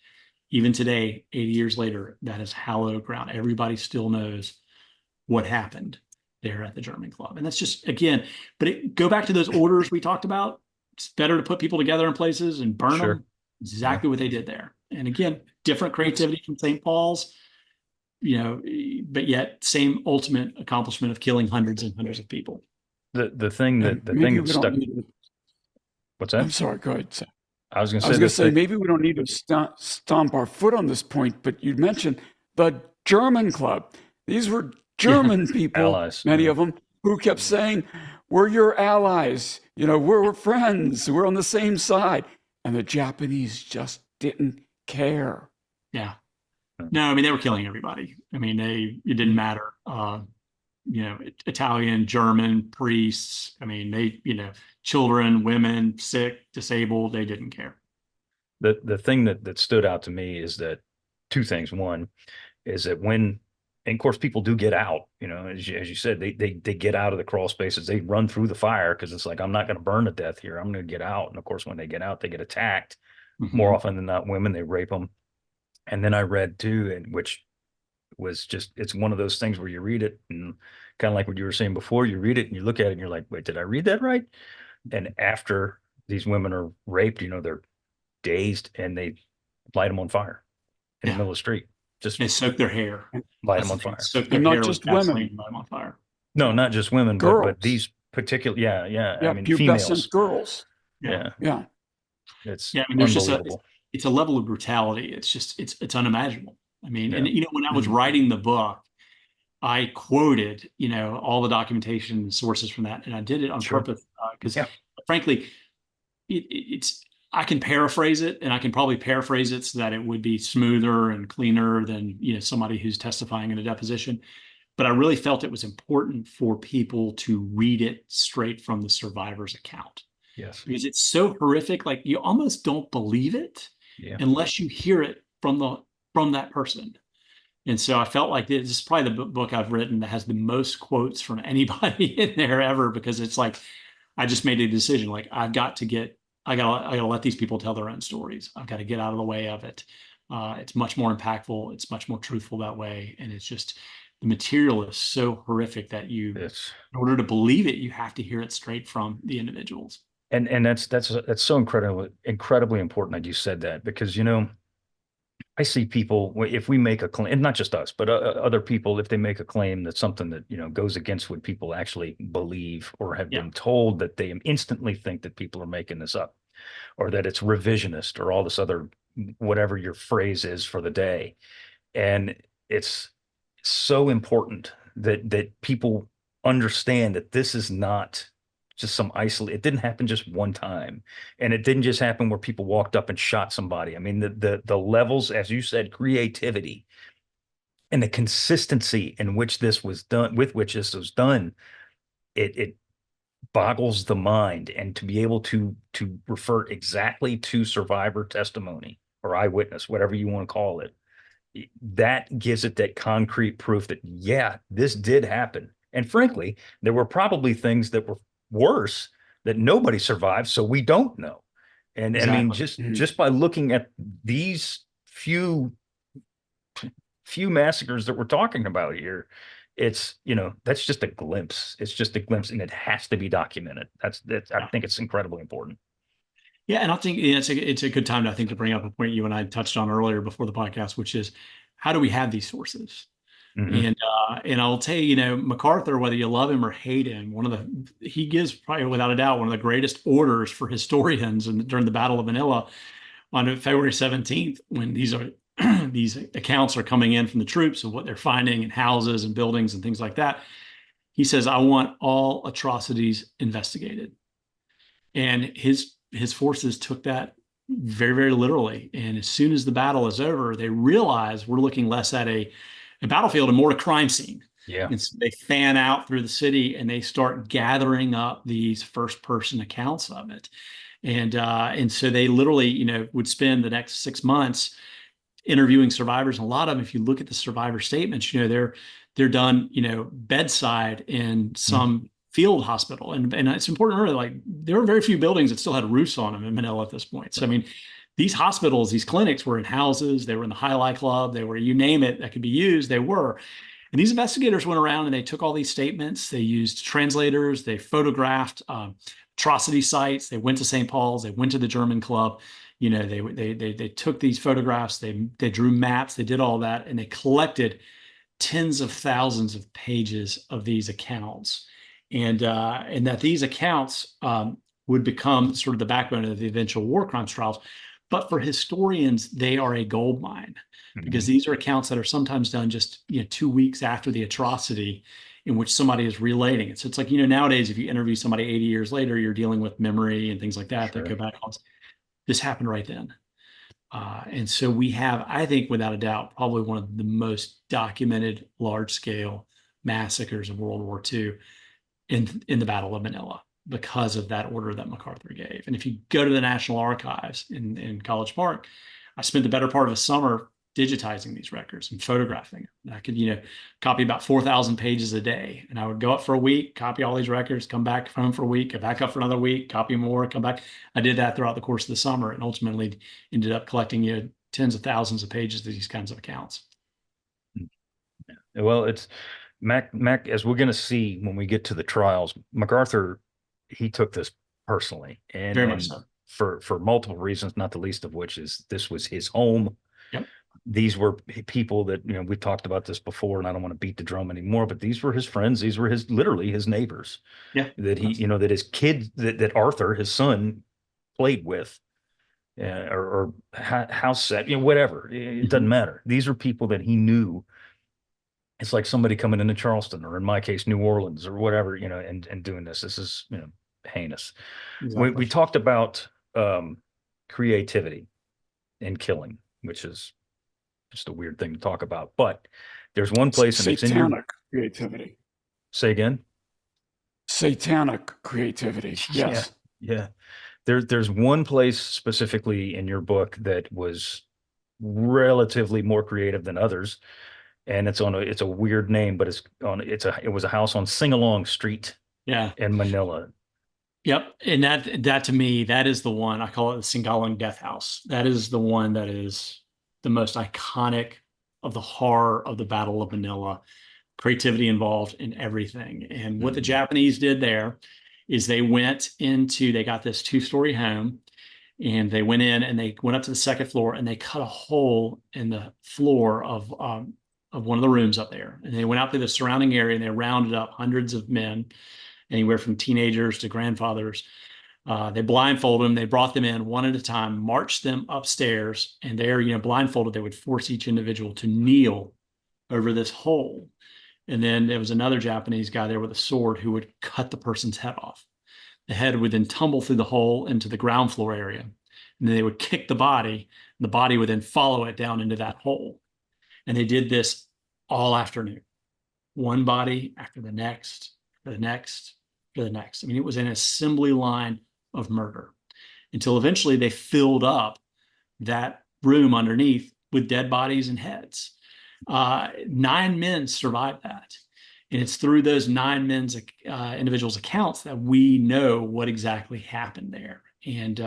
even today, 80 years later, that is hallowed ground. Everybody still knows what happened there at the German club. And that's just, again, go back to those orders we talked about. It's better to put people together in places and burn them. Exactly what they did there. And again, different creativity from St. Paul's, but yet same ultimate accomplishment of killing hundreds and hundreds of people. The thing that stuck. What's that? I'm sorry. Go ahead, Seth. I was going to say maybe we don't need to stomp our foot on this point, but you mentioned the German club. These were German people, allies, many of them, who kept saying, "We're your allies. We're friends. We're on the same side." And the Japanese just didn't care. Yeah. No, I mean, they were killing everybody. I mean, it didn't matter. Italian, German, priests. I mean, children, women, sick, disabled, they didn't care. The thing that stood out to me is that two things. One is that and of course, people do get out, as you said, they get out of the crawl spaces. They run through the fire because it's like, I'm not going to burn to death here. I'm going to get out. And of course, when they get out, they get attacked. More often than not, women, they rape them. And then I read too, and which was just, it's one of those things where you read it and kind of like what you were saying before, you read it and you look at it and you're like, wait, did I read that right? And after these women are raped, they're dazed and they light them on fire in the middle of the street. Just they soak their hair, light them on fire. And not just women. Light them on fire. No, not just women, but these particular, I mean, females, girls. Yeah. It's there's just it's a level of brutality. It's just it's unimaginable. I mean, and when I was writing the book, I quoted all the documentation and sources from that, and I did it on purpose because frankly, it's I can paraphrase it, and I can probably paraphrase it so that it would be smoother and cleaner than somebody who's testifying in a deposition. But I really felt it was important for people to read it straight from the survivor's account. Yes, because it's so horrific, like you almost don't believe it unless you hear it from that person. And so I felt like this is probably the book I've written that has the most quotes from anybody in there ever, because it's like I just made a decision, like I gotta let these people tell their own stories. I've got to get out of the way of it. It's much more impactful. It's much more truthful that way. And it's just, the material is so horrific that in order to believe it, you have to hear it straight from the individuals. And that's so incredibly important that you said that, because I see people, if we make a claim, and not just us, but other people, if they make a claim that's something that goes against what people actually believe or have been told, that they instantly think that people are making this up, or that it's revisionist, or all this other whatever your phrase is for the day. And it's so important that people understand that this is not just some isolated. It didn't happen just one time, and it didn't just happen where people walked up and shot somebody. I mean, the levels, as you said, creativity and the consistency in which this was done, with which this was done, it boggles the mind. And to be able to refer exactly to survivor testimony or eyewitness, whatever you want to call it, that gives it that concrete proof that, yeah, this did happen. And frankly, there were probably things that were worse that nobody survived, so we don't know. And I mean, Exactly. just by looking at these few massacres that we're talking about here, it's, that's just a glimpse. It's just a glimpse, and it has to be documented. That's I think it's incredibly important. Yeah, and I think it's a good time to, I think, to bring up a point you and I touched on earlier before the podcast, which is, how do we have these sources? Mhm. And I'll tell you, MacArthur, whether you love him or hate him, he gives probably without a doubt one of the greatest orders for historians during the Battle of Manila on February 17th, when these accounts are coming in from the troops of what they're finding in houses and buildings and things like that. He says, I want all atrocities investigated. And his forces took that very, very literally. And as soon as the battle is over, they realize we're looking less at a battlefield and more a crime scene. Yeah. And so they fan out through the city and they start gathering up these first person accounts of it. And so they literally, would spend the next 6 months interviewing survivors. And a lot of them, if you look at the survivor statements, they're done, bedside in some field hospital. And it's important to remember, like, there were very few buildings that still had roofs on them in Manila at this point. So, I mean, these hospitals, these clinics were in houses, they were in the High Life Club, they were, you name it, that could be used, they were. And these investigators went around and they took all these statements, they used translators, they photographed atrocity sites, they went to St. Paul's, they went to the German club, they took these photographs, they drew maps, they did all that, and they collected tens of thousands of pages of these accounts. And that these accounts would become sort of the backbone of the eventual war crimes trials. But for historians, they are a gold mine, because these are accounts that are sometimes done just 2 weeks after the atrocity, in which somebody is relating it. So it's like, nowadays, if you interview somebody 80 years later, you're dealing with memory and things like that that go back on. This happened right then. And so we have, I think, without a doubt, probably one of the most documented large-scale massacres of World War II in the Battle of Manila, because of that order that MacArthur gave. And if you go to the National Archives in College Park, I spent the better part of a summer digitizing these records and photographing them. And I could, copy about 4,000 pages a day. And I would go up for a week, copy all these records, come back home for a week, go back up for another week, copy more, come back. I did that throughout the course of the summer, and ultimately ended up collecting, tens of thousands of pages of these kinds of accounts. Well, it's Mac, as we're going to see when we get to the trials, MacArthur, he took this personally, Very much so. for multiple reasons, not the least of which is this was his home. Yep. These were people that, we've talked about this before, and I don't want to beat the drum anymore, but these were his friends. These were literally his neighbors. Yeah. That he, that his kid, that Arthur, his son, played with, or house set, whatever. It doesn't matter. These are people that he knew. It's like somebody coming into Charleston, or in my case, New Orleans, or whatever, and doing this. This is, heinous. Exactly. We talked about creativity in killing, which is just a weird thing to talk about. But there's one place, and it's in your creativity. Say again. Satanic creativity. Yes. Yeah. There's one place specifically in your book that was relatively more creative than others. And it's a weird name, but it was a house on Sing-Along Street. Yeah. In Manila. Yep. And that to me, that is the one. I call it the Sing-Along Death House. That is the one that is the most iconic of the horror of the Battle of Manila. Creativity involved in everything. And what the Japanese did there is they got this 2-story home, and they went in and they went up to the second floor and they cut a hole in the floor of one of the rooms up there. And they went out to the surrounding area and they rounded up hundreds of men, anywhere from teenagers to grandfathers. They blindfolded them. They brought them in one at a time, marched them upstairs, and there, blindfolded, they would force each individual to kneel over this hole. And then there was another Japanese guy there with a sword who would cut the person's head off. The head would then tumble through the hole into the ground floor area. And then they would kick the body, and the body would then follow it down into that hole. And they did this all afternoon, one body after the next, after the next, after the next. I mean, it was an assembly line of murder until eventually they filled up that room underneath with dead bodies and heads. 9 men survived that. And it's through those 9 men's individuals' accounts that we know what exactly happened there. And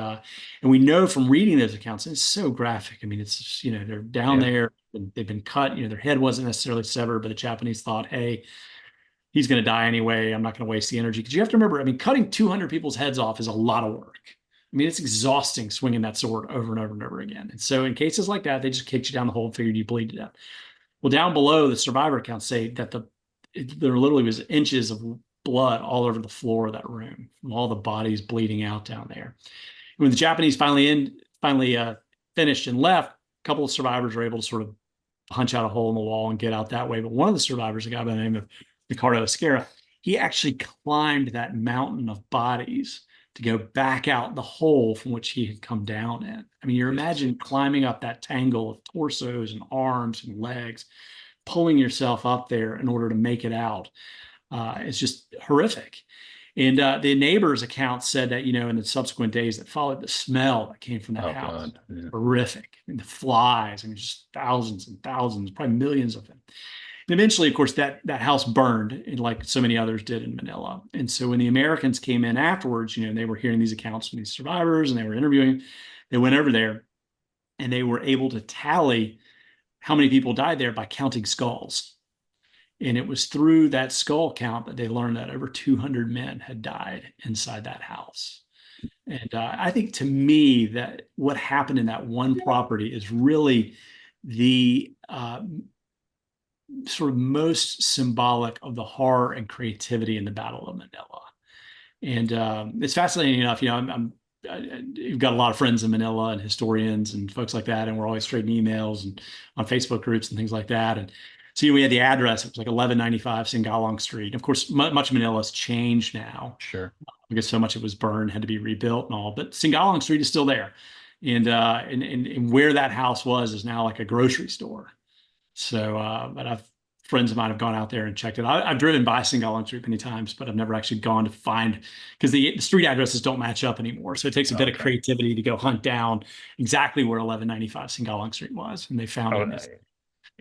we know from reading those accounts, and it's so graphic. I mean, it's just, they're down there, and they've been cut. Their head wasn't necessarily severed, but the Japanese thought, hey, he's going to die anyway. I'm not going to waste the energy. Because you have to remember, I mean, cutting 200 people's heads off is a lot of work. I mean, it's exhausting swinging that sword over and over and over again. And so in cases like that, they just kicked you down the hole and figured you bleed to death. Well, down below, the survivor accounts say that there literally was inches of blood all over the floor of that room from all the bodies bleeding out down there. And when the Japanese finally finished and left, a couple of survivors were able to sort of punch out a hole in the wall and get out that way. But one of the survivors, a guy by the name of Ricardo Esquerra, he actually climbed that mountain of bodies to go back out the hole from which he had come down in. I mean, you imagine climbing up that tangle of torsos and arms and legs, pulling yourself up there in order to make it out. It's just horrific. And the neighbors' accounts said that, in the subsequent days that followed, the smell that came from that house, horrific. I mean, the flies, just thousands and thousands, probably millions of them. And eventually, of course, that house burned, like so many others did in Manila. And so when the Americans came in afterwards, they were hearing these accounts from these survivors and they were interviewing. They went over there and they were able to tally how many people died there by counting skulls. And it was through that skull count that they learned that over 200 men had died inside that house. And I think, to me, that what happened in that one property is really the sort of most symbolic of the horror and creativity in the Battle of Manila. And it's fascinating enough, you've got a lot of friends in Manila and historians and folks like that, and we're always trading emails and on Facebook groups and things like that. And so we had the address. It was like 1195 Singalong Street. Of course, much of Manila has changed now. Sure. Because so much it was burned, had to be rebuilt and all. But Singalong Street is still there. And where that house was is now like a grocery store. So, but friends of mine have gone out there and checked it. I've driven by Singalong Street many times, but I've never actually gone to find, because the street addresses don't match up anymore. So it takes a bit of creativity to go hunt down exactly where 1195 Singalong Street was, and they found it.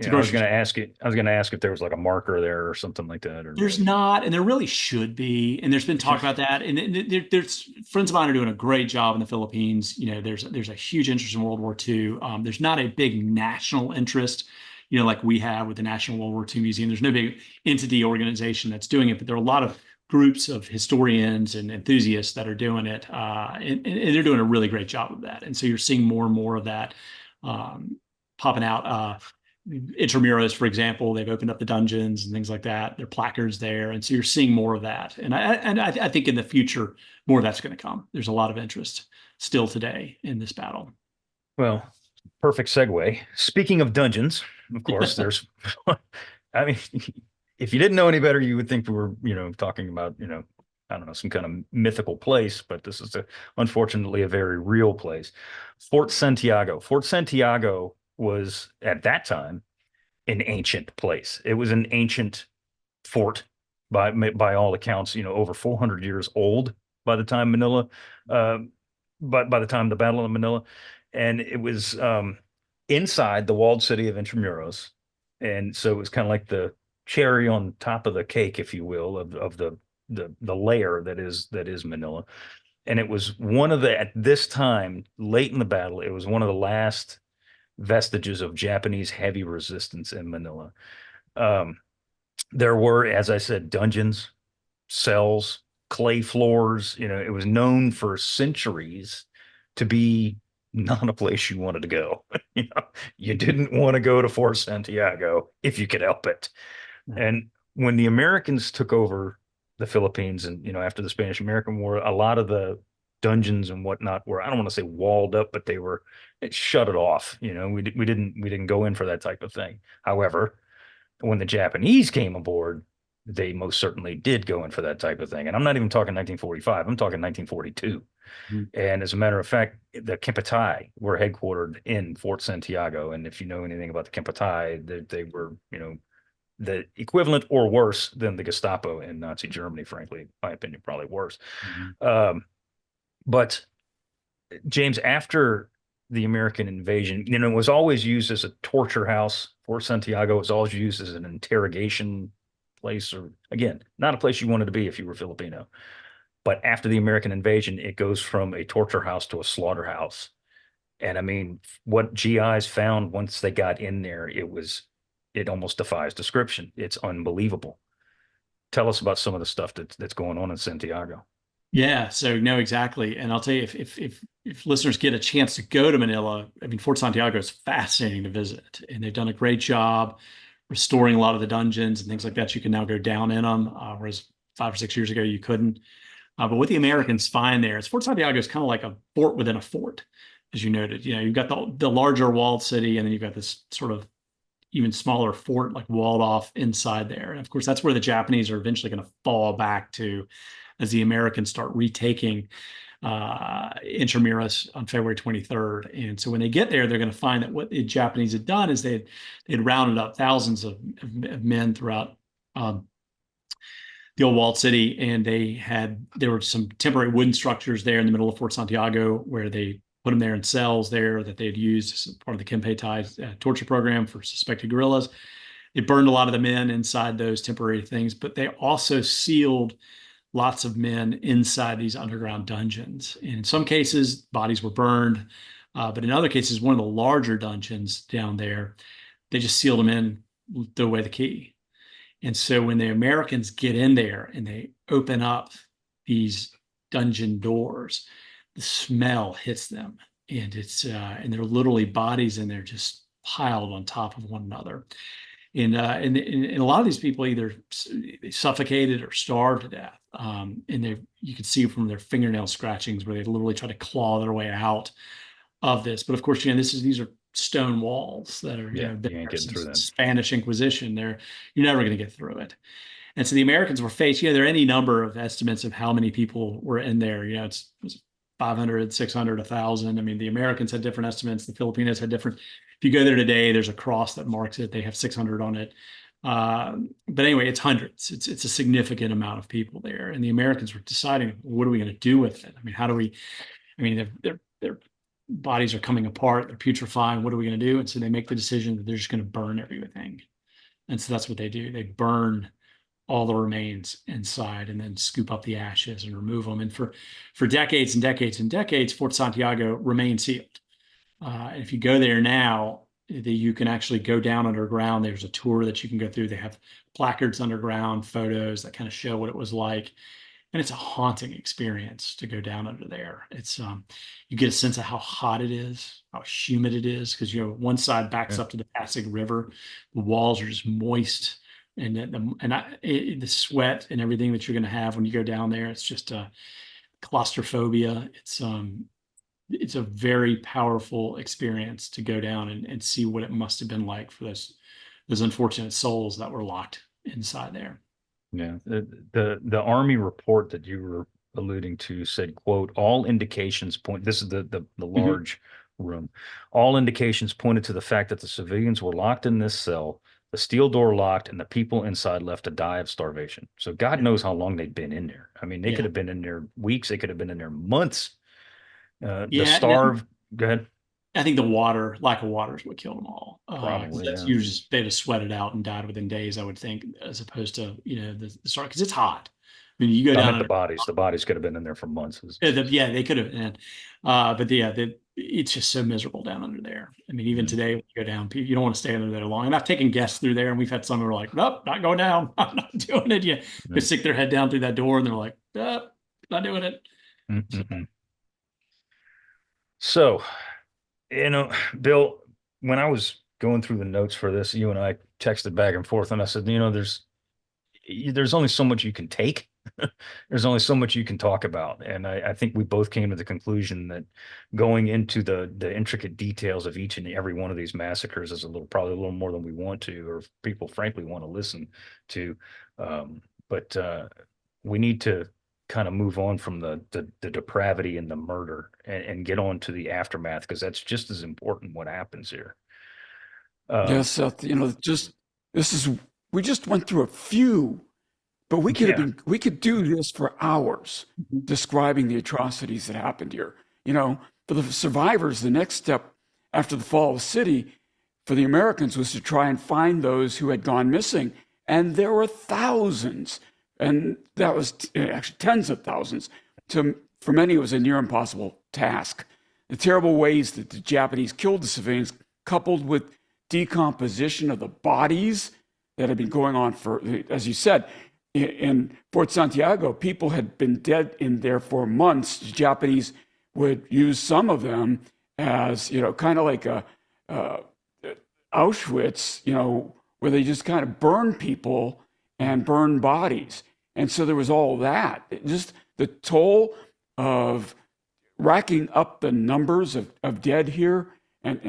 I was going to ask if there was like a marker there or something like that. There's not, and there really should be. And there's been talk about that. And there's friends of mine are doing a great job in the Philippines. There's a huge interest in World War II. There's not a big national interest, like we have with the National World War II Museum. There's no big entity organization that's doing it, but there are a lot of groups of historians and enthusiasts that are doing it. And they're doing a really great job of that. And so you're seeing more and more of that popping out. Intramuros, for example, they've opened up the dungeons and things like that. There are placards there. And so you're seeing more of that. And I think in the future, more of that's going to come. There's a lot of interest still today in this battle. Well, perfect segue. Speaking of dungeons, of course, there's, I mean, if you didn't know any better, you would think we were, talking about, I don't know, some kind of mythical place, but this is unfortunately a very real place. Fort Santiago. Fort Santiago was at that time an ancient place. It was an ancient fort by all accounts, over 400 years old by the time Manila, by the time the Battle of Manila. And it was inside the walled city of Intramuros. And so it was kind of like the cherry on top of the cake, if you will, of the layer that is Manila. And it was at this time, late in the battle, it was one of the last vestiges of Japanese heavy resistance in Manila. There were, as I said, dungeons, cells, clay floors. It was known for centuries to be not a place you wanted to go. You didn't want to go to Fort Santiago if you could help it. And when the Americans took over the Philippines, and after the Spanish-American War, a lot of the dungeons and whatnot were, I don't want to say walled up, but it shut it off. We didn't go in for that type of thing. However, when the Japanese came aboard, they most certainly did go in for that type of thing. And I'm not even talking 1945. I'm talking 1942. Mhm. And as a matter of fact, the Kempeitai were headquartered in Fort Santiago. And if you know anything about the Kempeitai, they were, the equivalent or worse than the Gestapo in Nazi Germany, frankly, in my opinion, probably worse. Mhm. But James, after the American invasion, it was always used as a torture house. Fort Santiago was always used as an interrogation place, or again, not a place you wanted to be if you were Filipino. But after the American invasion, it goes from a torture house to a slaughterhouse. And I mean, what GIs found once they got in there, it almost defies description. It's unbelievable. Tell us about some of the stuff that's going on in Santiago. Yeah, so no, exactly. And I'll tell you, if listeners get a chance to go to Manila, I mean, Fort Santiago is fascinating to visit, and they've done a great job restoring a lot of the dungeons and things like that. You can now go down in them, whereas 5 or 6 years ago you couldn't. But what the Americans find there is Fort Santiago is kind of like a fort within a fort, as you noted. You've got the larger walled city, and then you've got this sort of even smaller fort, like walled off inside there. And of course, that's where the Japanese are eventually going to fall back to as the Americans start retaking Intramuros on February 23rd. And so when they get there, they're going to find that what the Japanese had done is they'd rounded up thousands of men throughout the old walled city, and there were some temporary wooden structures there in the middle of Fort Santiago where they put them there in cells there that they'd used as part of the Kempeitai torture program for suspected guerrillas. They burned a lot of the men inside those temporary things, but they also sealed lots of men inside these underground dungeons. And in some cases, bodies were burned, but in other cases, one of the larger dungeons down there, they just sealed them in, threw away the key. And so when the Americans get in there and they open up these dungeon doors, the smell hits them, and and there are literally bodies in there just piled on top of one another. And a lot of these people either suffocated or starved to death. And you can see from their fingernail scratchings where they literally try to claw their way out of this. But of course, these are stone walls that are, Yeah, been you ain't there getting through since that. Spanish Inquisition. You're never going to get through it. And so the Americans were faced, there are any number of estimates of how many people were in there. It's 500, 600, 1,000. I mean, the Americans had different estimates. The Filipinos had different. If you go there today, there's a cross that marks it. They have 600 on it. But anyway, it's hundreds. It's a significant amount of people there. And the Americans were deciding, what are we going to do with it? I mean, their bodies are coming apart. They're putrefying. What are we going to do? And so they make the decision that they're just going to burn everything. And so that's what they do. They burn all the remains inside and then scoop up the ashes and remove them. And for decades and decades and decades, Fort Santiago remained sealed. And if you go there now, you can actually go down underground. There's a tour that you can go through. They have placards underground, photos that kind of show what it was like. And it's a haunting experience to go down under there. You get a sense of how hot it is, how humid it is, because one side backs up to the Pasig River. The walls are just moist, and the sweat and everything that you're going to have when you go down there, it's just claustrophobia. It's a very powerful experience to go down and see what it must have been like for those unfortunate souls that were locked inside there. Yeah. The Army report that you were alluding to said, quote, all indications point, this is the large room. All indications pointed to the fact that the civilians were locked in this cell, the steel door locked, and the people inside left to die of starvation. So God knows how long they'd been in there. I mean, they could have been in there weeks. They could have been in there months. Go ahead. I think lack of water is what killed them all. Probably, they'd have sweated out and died within days, I would think, as opposed to, the start, because it's hot. I mean, you go down. The bodies could have been in there for months. Yeah, they could have. It's just so miserable down under there. I mean, even today, when you go down, you don't want to stay under there long. And I've taken guests through there, and we've had some who are like, nope, not going down. I'm not doing it yet. They stick their head down through that door, and they're like, nope, not doing it. So, Bill, when I was going through the notes for this, you and I texted back and forth, and I said, there's only so much you can take there's only so much you can talk about. And I think we both came to the conclusion that going into the intricate details of each and every one of these massacres is probably a little more than we want to, or people frankly want to listen to. But we need to kind of move on from the depravity and the murder, and get on to the aftermath, because that's just as important what happens here. Yes, Seth, this is, we just went through a few, but we Yeah. we could do this for hours describing the atrocities that happened here. For the survivors, the next step after the fall of the city for the Americans was to try and find those who had gone missing. And there were thousands, and that was actually tens of thousands. For many, it was a near impossible task. The terrible ways that the Japanese killed the civilians, coupled with decomposition of the bodies that had been going on for, as you said, in Fort Santiago, people had been dead in there for months. The Japanese would use some of them as, kind of like a Auschwitz, where they just kind of burn people and burn bodies. And so there was all that. Just the toll of racking up the numbers of dead here. And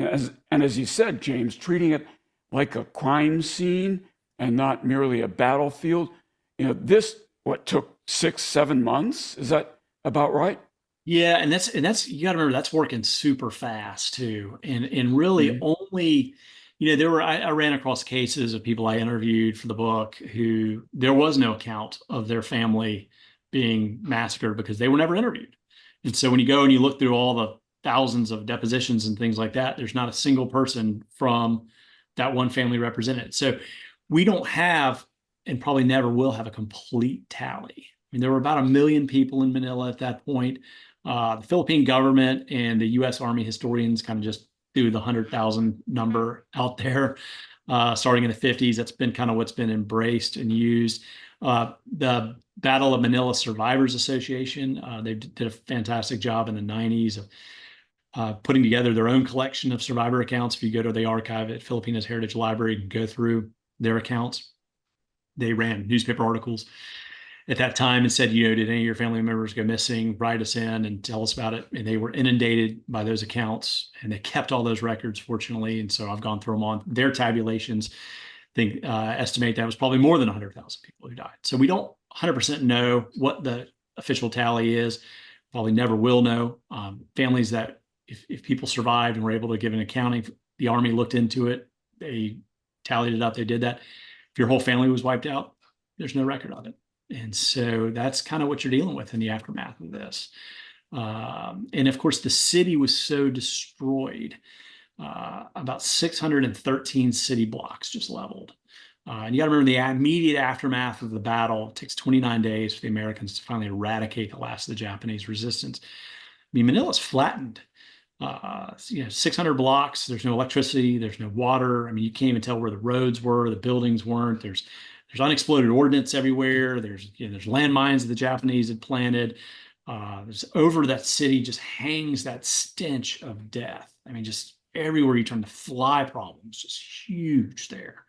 as you said, James, treating it like a crime scene and not merely a battlefield. This, took 6-7 months? Is that about right? Yeah, and that's you got to remember that's working super fast too, and really only, I ran across cases of people I interviewed for the book who there was no account of their family being massacred because they were never interviewed. And so when you go and you look through all the thousands of depositions and things like that, there's not a single person from that one family represented. So we don't have, and probably never will have, a complete tally. I mean, there were about 1 million people in Manila at that point. The Philippine government and the U.S. Army historians kind of just threw the 100,000 number out there, starting in the 50s. That's been kind of what's been embraced and used. The Battle of Manila Survivors Association, they did a fantastic job in the 90s of putting together their own collection of survivor accounts. If you go to the archive at Filipinas Heritage Library and go through their accounts, they ran newspaper articles at that time and said, did any of your family members go missing? Write us in and tell us about it. And they were inundated by those accounts, and they kept all those records, fortunately. And so I've gone through them on their tabulations. Estimate that was probably more than 100,000 people who died. So we don't 100% know what the official tally is. Probably never will know. Families that, if people survived and were able to give an accounting, the Army looked into it. They tallied it up. They did that. If your whole family was wiped out, there's no record of it. And so that's kind of what you're dealing with in the aftermath of this. And of course, the city was so destroyed, about 613 city blocks just leveled. And you got to remember the immediate aftermath of the battle. It takes 29 days for the Americans to finally eradicate the last of the Japanese resistance. I mean, Manila's flattened. 600 blocks. There's no electricity. There's no water. I mean, you can't even tell where the roads were. The buildings weren't. There's unexploded ordnance everywhere. There's landmines that the Japanese had planted. There's over that city just hangs that stench of death. I mean, just everywhere you turn, the fly problems just huge there.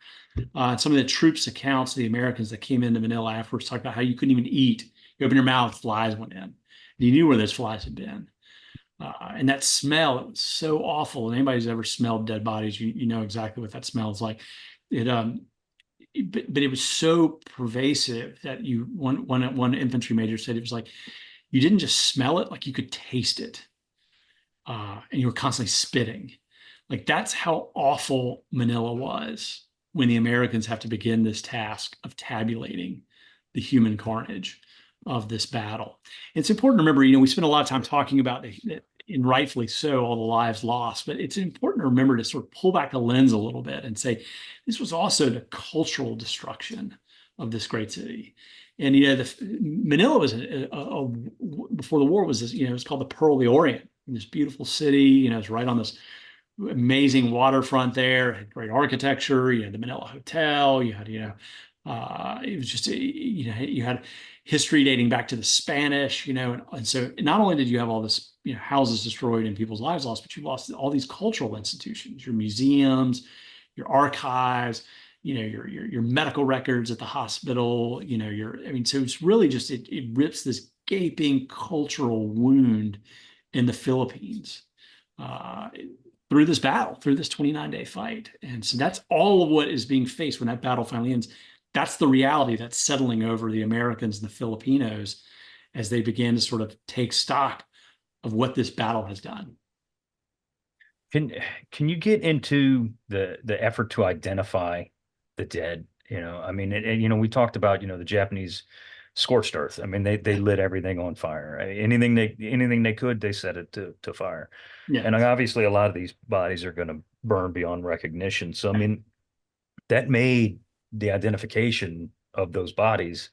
Some of the troops' accounts, the Americans that came into Manila afterwards, talked about how you couldn't even eat. You open your mouth, flies went in. And you knew where those flies had been. And that smell, it was so awful. And anybody who's ever smelled dead bodies, you know exactly what that smells like. But it was so pervasive that one infantry major said it was like you didn't just smell it, like you could taste it, and you were constantly spitting. Like that's how awful Manila was when the Americans have to begin this task of tabulating the human carnage of this battle. It's important to remember, we spend a lot of time talking about, and rightfully so, all the lives lost, but it's important to remember to sort of pull back the lens a little bit and say, this was also the cultural destruction of this great city. And, Manila was, before the war, was this, it was called the Pearl of the Orient, this beautiful city, it's right on this amazing waterfront there, it had great architecture, you had the Manila Hotel, you had, it was just, you had history dating back to the Spanish, and so not only did you have all this, houses destroyed and people's lives lost, but you lost all these cultural institutions, your museums, your archives, your medical records at the hospital, so it's really just, it rips this gaping cultural wound in the Philippines through this battle, through this 29-day fight. And so that's all of what is being faced when that battle finally ends. That's the reality that's settling over the Americans and the Filipinos as they begin to sort of take stock of what this battle has done. Can you get into the effort to identify the dead? I mean, we talked about, the Japanese scorched earth. I mean, they lit everything on fire. Anything they could, they set it to fire. Yeah. And obviously, a lot of these bodies are going to burn beyond recognition. So, I mean, that made the identification of those bodies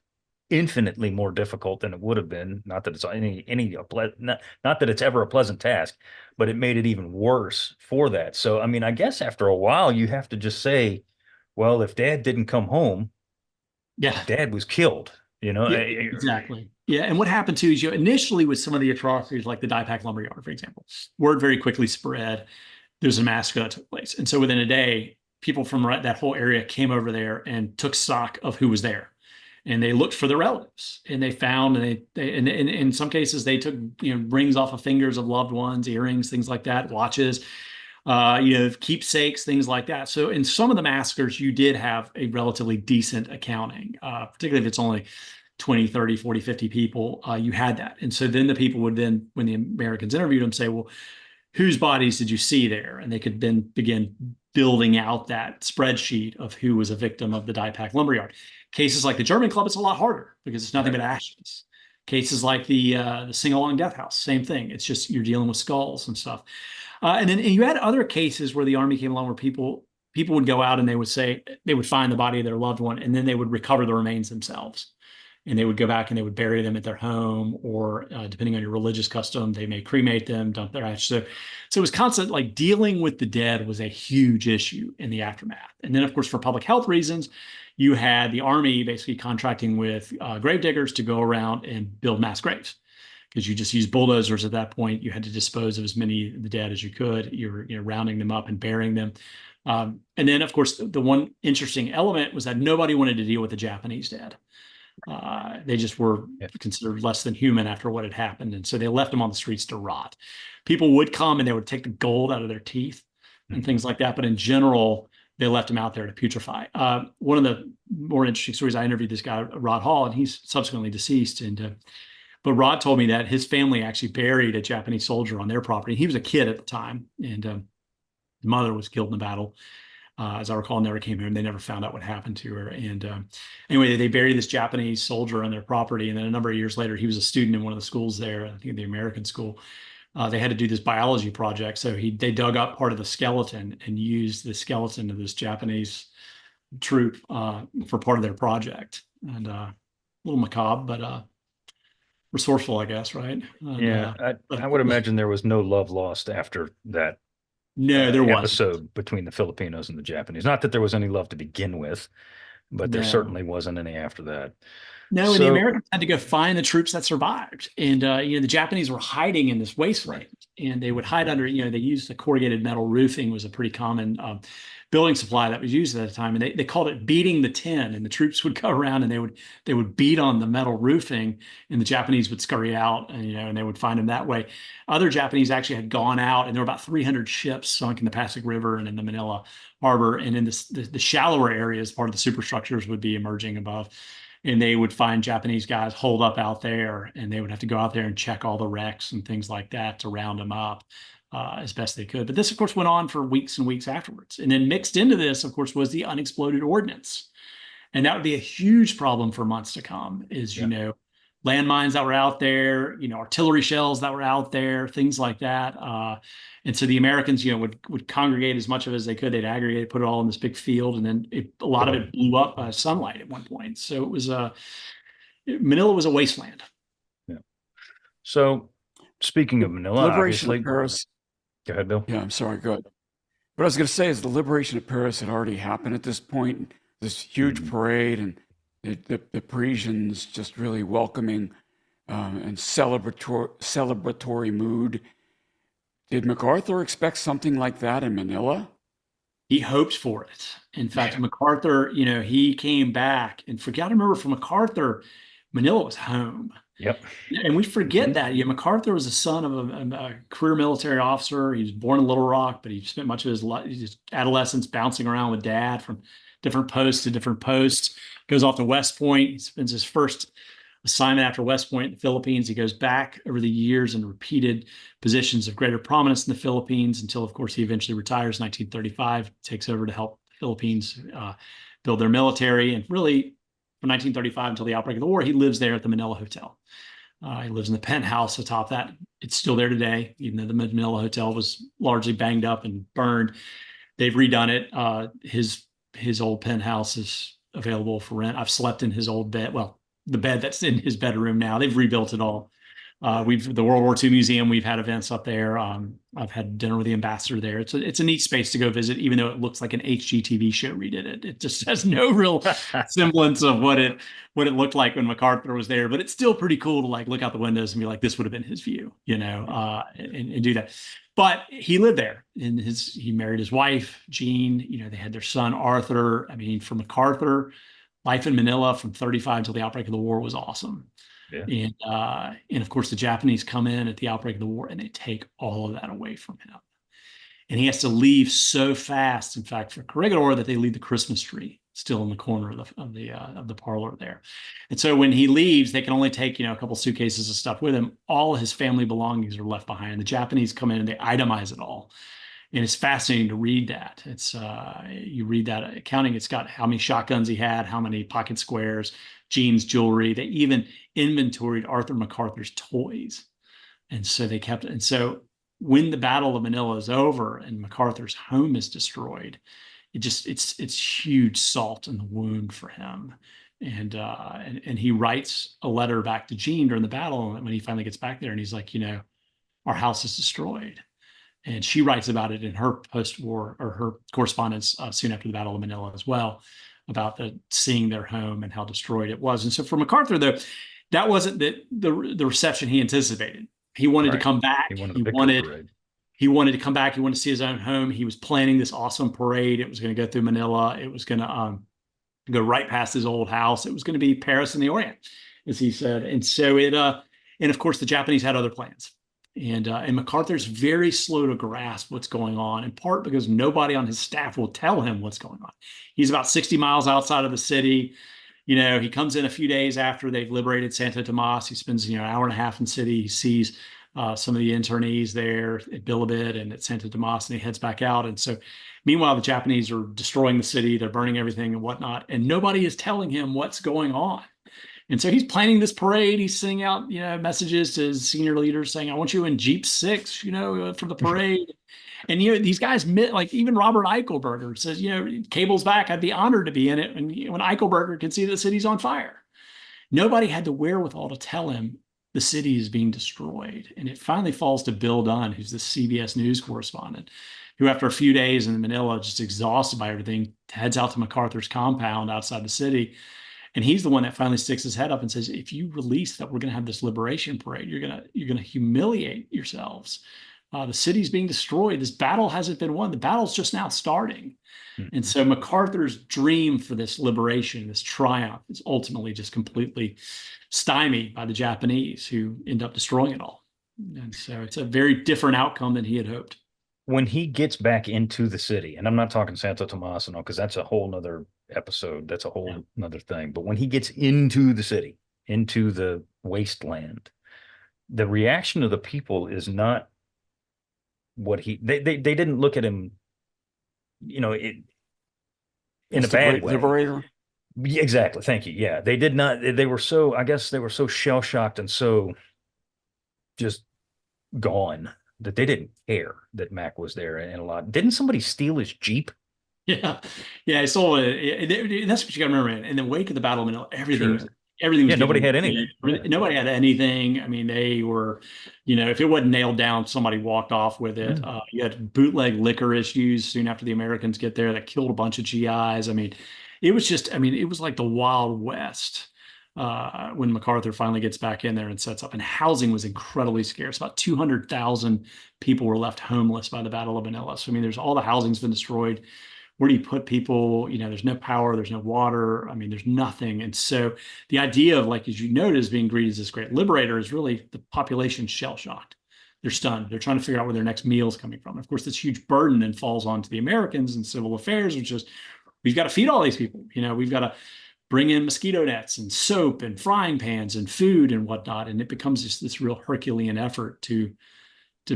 infinitely more difficult than it would have been. Not that it's not that it's ever a pleasant task, but it made it even worse for that. So, I mean, I guess after a while, you have to just say, well, if Dad didn't come home, yeah, Dad was killed. Yeah, exactly. Yeah, and what happened too is, initially with some of the atrocities, like the Dy Pac Lumberyard, for example, word very quickly spread. There's a massacre that took place, and so within a day, people from that whole area came over there and took stock of who was there, and they looked for their relatives, and they found, and and in some cases they took rings off of fingers of loved ones, earrings, things like that, watches, keepsakes, things like that. So in some of the massacres, you did have a relatively decent accounting, particularly if it's only 20, 30, 40, 50 people, you had that. And so then the people would then, when the Americans interviewed them, say, well, whose bodies did you see there? And they could then begin building out that spreadsheet of who was a victim of the Dy Pac Lumberyard. Cases like the German Club, it's a lot harder because it's nothing but ashes. Cases like the Sing-Along Death House, same thing. It's just you're dealing with skulls and stuff. And then you had other cases where the army came along where people would go out and they would find the body of their loved one, and then they would recover the remains themselves. And they would go back and they would bury them at their home, or depending on your religious custom, they may cremate them, dump their ashes. So it was constant, like dealing with the dead was a huge issue in the aftermath. And then, of course, for public health reasons, you had the army basically contracting with grave diggers to go around and build mass graves, because you just used bulldozers at that point. You had to dispose of as many of the dead as you could. You're rounding them up and burying them. And then, of course, the one interesting element was that nobody wanted to deal with the Japanese dead. They just were considered less than human after what had happened. And so they left them on the streets to rot. People would come and they would take the gold out of their teeth and things like that. But in general, they left them out there to putrefy. One of the more interesting stories, I interviewed this guy, Rod Hall, and he's subsequently deceased. But Rod told me that his family actually buried a Japanese soldier on their property. He was a kid at the time, and the mother was killed in the battle. As I recall, never came home. They never found out what happened to her. And anyway, they buried this Japanese soldier on their property. And then a number of years later, he was a student in one of the schools there, I think the American school. They had to do this biology project. So they dug up part of the skeleton and used the skeleton of this Japanese troop for part of their project. And a little macabre, but resourceful, I guess, right? And, yeah, I would imagine there was no love lost after that. No, there wasn't. Episode between the Filipinos and the Japanese. Not that there was any love to begin with, but there certainly wasn't any after that. No, and the Americans had to go find the troops that survived. And, the Japanese were hiding in this wasteland, and they would hide under, they used the corrugated metal roofing was a pretty common building supply that was used at the time. And they called it beating the tin, and the troops would go around and they would beat on the metal roofing, and the Japanese would scurry out, and they would find them that way. Other Japanese actually had gone out, and there were about 300 ships sunk in the Pasig River and in the Manila Harbor. And in the shallower areas, part of the superstructures would be emerging above. And they would find Japanese guys holed up out there, and they would have to go out there and check all the wrecks and things like that to round them up as best they could. But this, of course, went on for weeks and weeks afterwards. And then mixed into this, of course, was the unexploded ordnance. And that would be a huge problem for months to come, is, landmines that were out there, artillery shells that were out there, things like that. And so the Americans, would congregate as much of it as they could. They'd aggregate, put it all in this big field, and then a lot of it blew up by sunlight at one point. So it was Manila was a wasteland. Yeah. So speaking of Manila, Liberation of Paris. Go ahead, Bill. Yeah, I'm sorry. Go ahead. What I was going to say is the liberation of Paris had already happened at this point. This huge parade, and the Parisians just really welcoming and celebratory mood. Did MacArthur expect something like that in Manila? He hoped for it. In fact, MacArthur, he came back, and forgot to remember, for MacArthur, Manila was home. Yep. And we forget that. MacArthur was the son of a career military officer. He was born in Little Rock, but he spent much of his adolescence bouncing around with dad from different posts to different posts. Goes off to West Point. He spends his first assignment after West Point in the Philippines. He goes back over the years in repeated positions of greater prominence in the Philippines until, of course, he eventually retires in 1935, takes over to help the Philippines build their military. And really, from 1935 until the outbreak of the war, he lives there at the Manila Hotel. He lives in the penthouse atop that. It's still there today, even though the Manila Hotel was largely banged up and burned. They've redone it. His old penthouse is available for rent. I've slept in his old bed. Well, the bed that's in his bedroom now. They've rebuilt it all. The World War II Museum, we've had events up there. I've had dinner with the ambassador there. It's a neat space to go visit, even though it looks like an HGTV show redid it. It just has no real semblance of what it looked like when MacArthur was there. But it's still pretty cool to look out the windows and be like, this would have been his view, and do that. But he lived there, and he married his wife, Jean. They had their son, Arthur. I mean, for MacArthur, life in Manila from 1935 until the outbreak of the war was awesome. Yeah. And of course, the Japanese come in at the outbreak of the war, and they take all of that away from him. And he has to leave so fast, in fact, for Corregidor, that they leave the Christmas tree still in the corner of the parlor there. And so when he leaves, they can only take a couple suitcases of stuff with him. All of his family belongings are left behind. The Japanese come in and they itemize it all. And it's fascinating to read that. It's you read that accounting. It's got how many shotguns he had, how many pocket squares, Jean's jewelry. They even inventoried Arthur MacArthur's toys, and so they kept it. And so when the Battle of Manila is over and MacArthur's home is destroyed, it's huge salt in the wound for him. And he writes a letter back to Jean during the battle when he finally gets back there, and he's like, our house is destroyed. And she writes about it in her post-war or her correspondence soon after the Battle of Manila as well, about seeing their home and how destroyed it was. And so for MacArthur, though, that wasn't the reception he anticipated. He wanted to come back. He wanted to come back. He wanted to see his own home. He was planning this awesome parade. It was going to go through Manila. It was going to go right past his old house. It was going to be Paris in the Orient, as he said. And so and of course, the Japanese had other plans. And MacArthur's very slow to grasp what's going on, in part because nobody on his staff will tell him what's going on. He's about 60 miles outside of the city. He comes in a few days after they've liberated Santo Tomas. He spends an hour and a half in the city. He sees some of the internees there at Bilibid and at Santo Tomas, and he heads back out. And so meanwhile, the Japanese are destroying the city. They're burning everything and whatnot, and nobody is telling him what's going on. And so he's planning this parade. He's sending out, messages to his senior leaders saying, I want you in Jeep 6, for the parade. And, these guys, even Robert Eichelberger says, cable's back. I'd be honored to be in it. And when Eichelberger can see the city's on fire, nobody had the wherewithal to tell him the city is being destroyed. And it finally falls to Bill Dunn, who's the CBS News correspondent, who after a few days in Manila, just exhausted by everything, heads out to MacArthur's compound outside the city. And he's the one that finally sticks his head up and says, if you release that we're going to have this liberation parade, you're going to humiliate yourselves. The city's being destroyed. This battle hasn't been won. The battle's just now starting. Mm-hmm. And so MacArthur's dream for this liberation, this triumph, is ultimately just completely stymied by the Japanese, who end up destroying it all. And so it's a very different outcome than he had hoped. When he gets back into the city, and I'm not talking Santo Tomas and all, because that's a whole nother episode. That's a whole nother thing. But when he gets into the city, into the wasteland, the reaction of the people is not what they didn't look at him, in a bad way. Liberator. Yeah, exactly. Thank you. Yeah. They did not, I guess they were so shell-shocked and so just gone that they didn't care that Mac was there. And a lot. Didn't somebody steal his Jeep? Yeah. So that's what you got to remember. In the wake of the Battle of Manila, everything was nobody had anything. Nobody had anything. I mean, they were, if it wasn't nailed down, somebody walked off with it. You had bootleg liquor issues soon after the Americans get there that killed a bunch of GIs. I mean, it was like the Wild West when MacArthur finally gets back in there and sets up. And housing was incredibly scarce. About 200,000 people were left homeless by the Battle of Manila. So, there's all the housing's been destroyed. where do you put people? There's no power, there's no water. I mean, there's nothing. And so the idea of, like, as you noted, being greeted as this great liberator is really the population shell-shocked. They're stunned. They're trying to figure out where their next meal is coming from. Of course, this huge burden then falls onto the Americans in civil affairs, which is, we've got to feed all these people. We've got to bring in mosquito nets and soap and frying pans and food and whatnot. And it becomes just this real Herculean effort to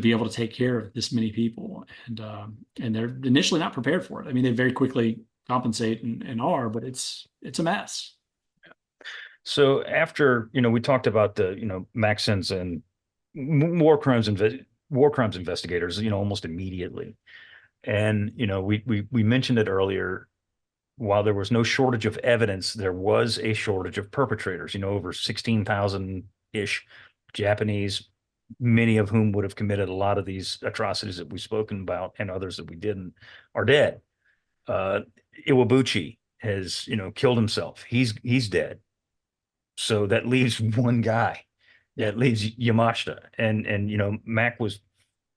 be able to take care of this many people. And they're initially not prepared for it. I mean, they very quickly compensate and are, but it's a mess. So after, we talked about the, Maxons and war crimes investigators, almost immediately. And, we mentioned it earlier. While there was no shortage of evidence, there was a shortage of perpetrators, over 16,000-ish Japanese, many of whom would have committed a lot of these atrocities that we've spoken about, and others that we didn't, are dead. Iwabuchi has, killed himself. He's dead. So that leaves one guy. That leaves Yamashita. And Mac was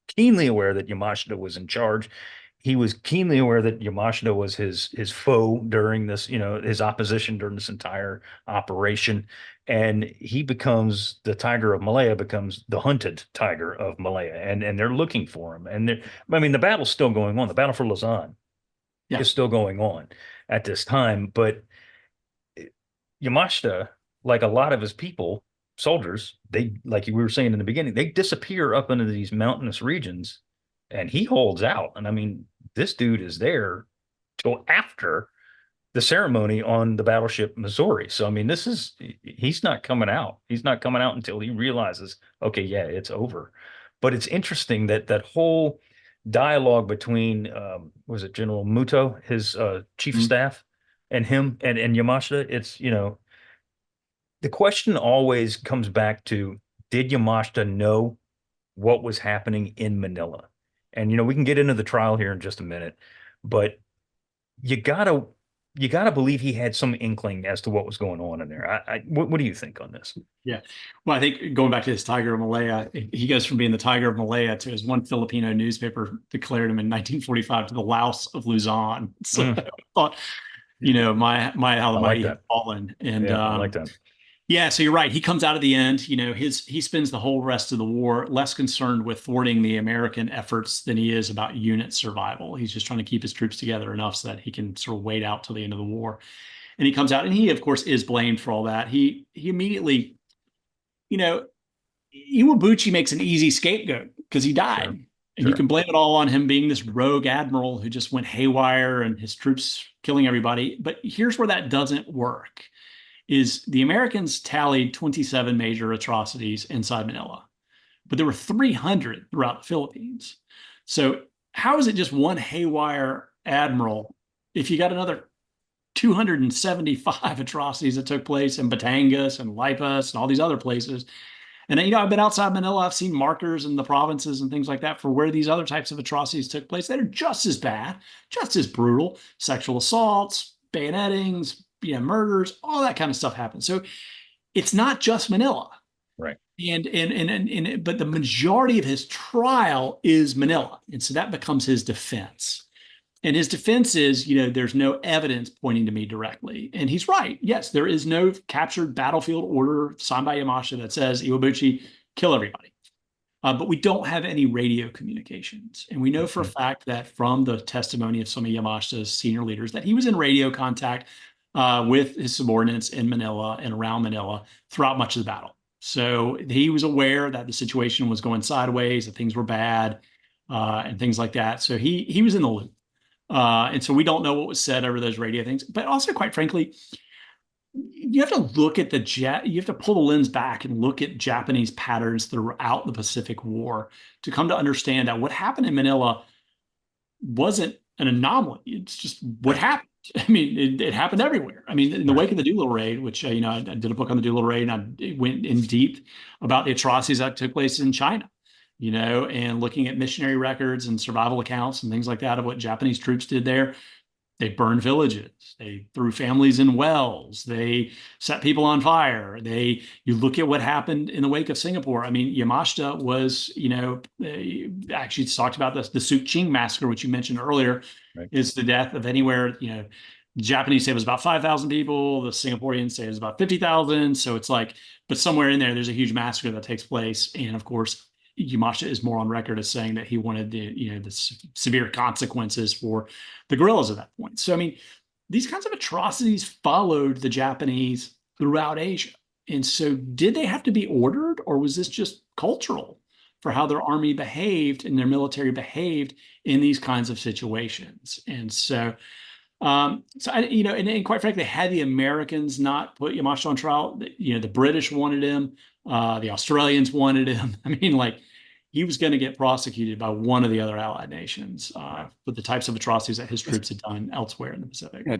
keenly aware that Yamashita was in charge. He was keenly aware that Yamashita was his foe during this, his opposition during this entire operation. And he becomes the Tiger of Malaya, becomes the hunted Tiger of Malaya. And they're looking for him. And the battle's still going on. The battle for Lausanne is still going on at this time. But Yamashita, like a lot of his people, soldiers, they, like we were saying in the beginning, they disappear up into these mountainous regions. And he holds out. And this dude is there till after the ceremony on the battleship Missouri. So, he's not coming out. He's not coming out until he realizes, okay, yeah, it's over. But it's interesting that whole dialogue between, was it General Muto, his chief of staff, and him and Yamashita, it's, the question always comes back to, did Yamashita know what was happening in Manila? And we can get into the trial here in just a minute, but you gotta believe he had some inkling as to what was going on in there. What do you think on this? Yeah, well, I think going back to this Tiger of Malaya, he goes from being the Tiger of Malaya to, as one Filipino newspaper declared him in 1945, to the Louse of Luzon. So I thought, my how the mighty have fallen, and I like that. Yeah, so you're right. He comes out at the end. He spends the whole rest of the war less concerned with thwarting the American efforts than he is about unit survival. He's just trying to keep his troops together enough so that he can sort of wait out till the end of the war. And he comes out, and he, of course, is blamed for all that. He immediately, Iwabuchi makes an easy scapegoat because he died. Sure. And you can blame it all on him being this rogue admiral who just went haywire and his troops killing everybody. But here's where that doesn't work. Is the Americans tallied 27 major atrocities inside Manila, but there were 300 throughout the Philippines. So how is it just one haywire admiral if you got another 275 atrocities that took place in Batangas and Lipas and all these other places? And I've been outside Manila. I've seen markers in the provinces and things like that for where these other types of atrocities took place that are just as bad, just as brutal: sexual assaults, bayonetings, murders, all that kind of stuff happens. So it's not just Manila. Right. But the majority of his trial is Manila. And so that becomes his defense. And his defense is, there's no evidence pointing to me directly. And he's right. Yes, there is no captured battlefield order signed by Yamashita that says, Iwabuchi, kill everybody. But we don't have any radio communications. And we know for a fact that from the testimony of some of Yamashita's senior leaders that he was in radio contact with his subordinates in Manila and around Manila throughout much of the battle. So he was aware that the situation was going sideways, that things were bad, and things like that. So he was in the loop. And so we don't know what was said over those radio things. But also, quite frankly, you have to look at you have to pull the lens back and look at Japanese patterns throughout the Pacific War to come to understand that what happened in Manila wasn't an anomaly. It's just what happened. It happened everywhere. In the wake of the Doolittle raid, which, I did a book on the Doolittle raid, and I went in deep about the atrocities that took place in China, and looking at missionary records and survival accounts and things like that of what Japanese troops did there. They burned villages. They threw families in wells. They set people on fire. You look at what happened in the wake of Singapore. I mean, Yamashita was, actually talked about this, the Suk Ching massacre, which you mentioned earlier, Right. is the death of anywhere, the Japanese say it was about 5,000 people. The Singaporeans say it was about 50,000. So it's like, but somewhere in there, there's a huge massacre that takes place. And of course, Yamashita is more on record as saying that he wanted the severe consequences for the guerrillas at that point. So, I mean, these kinds of atrocities followed the Japanese throughout Asia. And so did they have to be ordered, or was this just cultural for how their army behaved and their military behaved in these kinds of situations? And so, and quite frankly, had the Americans not put Yamashita on trial, the British wanted him, the Australians wanted him. I mean, like, he was going to get prosecuted by one of the other allied nations for the types of atrocities that his troops had done elsewhere in the Pacific. Yeah,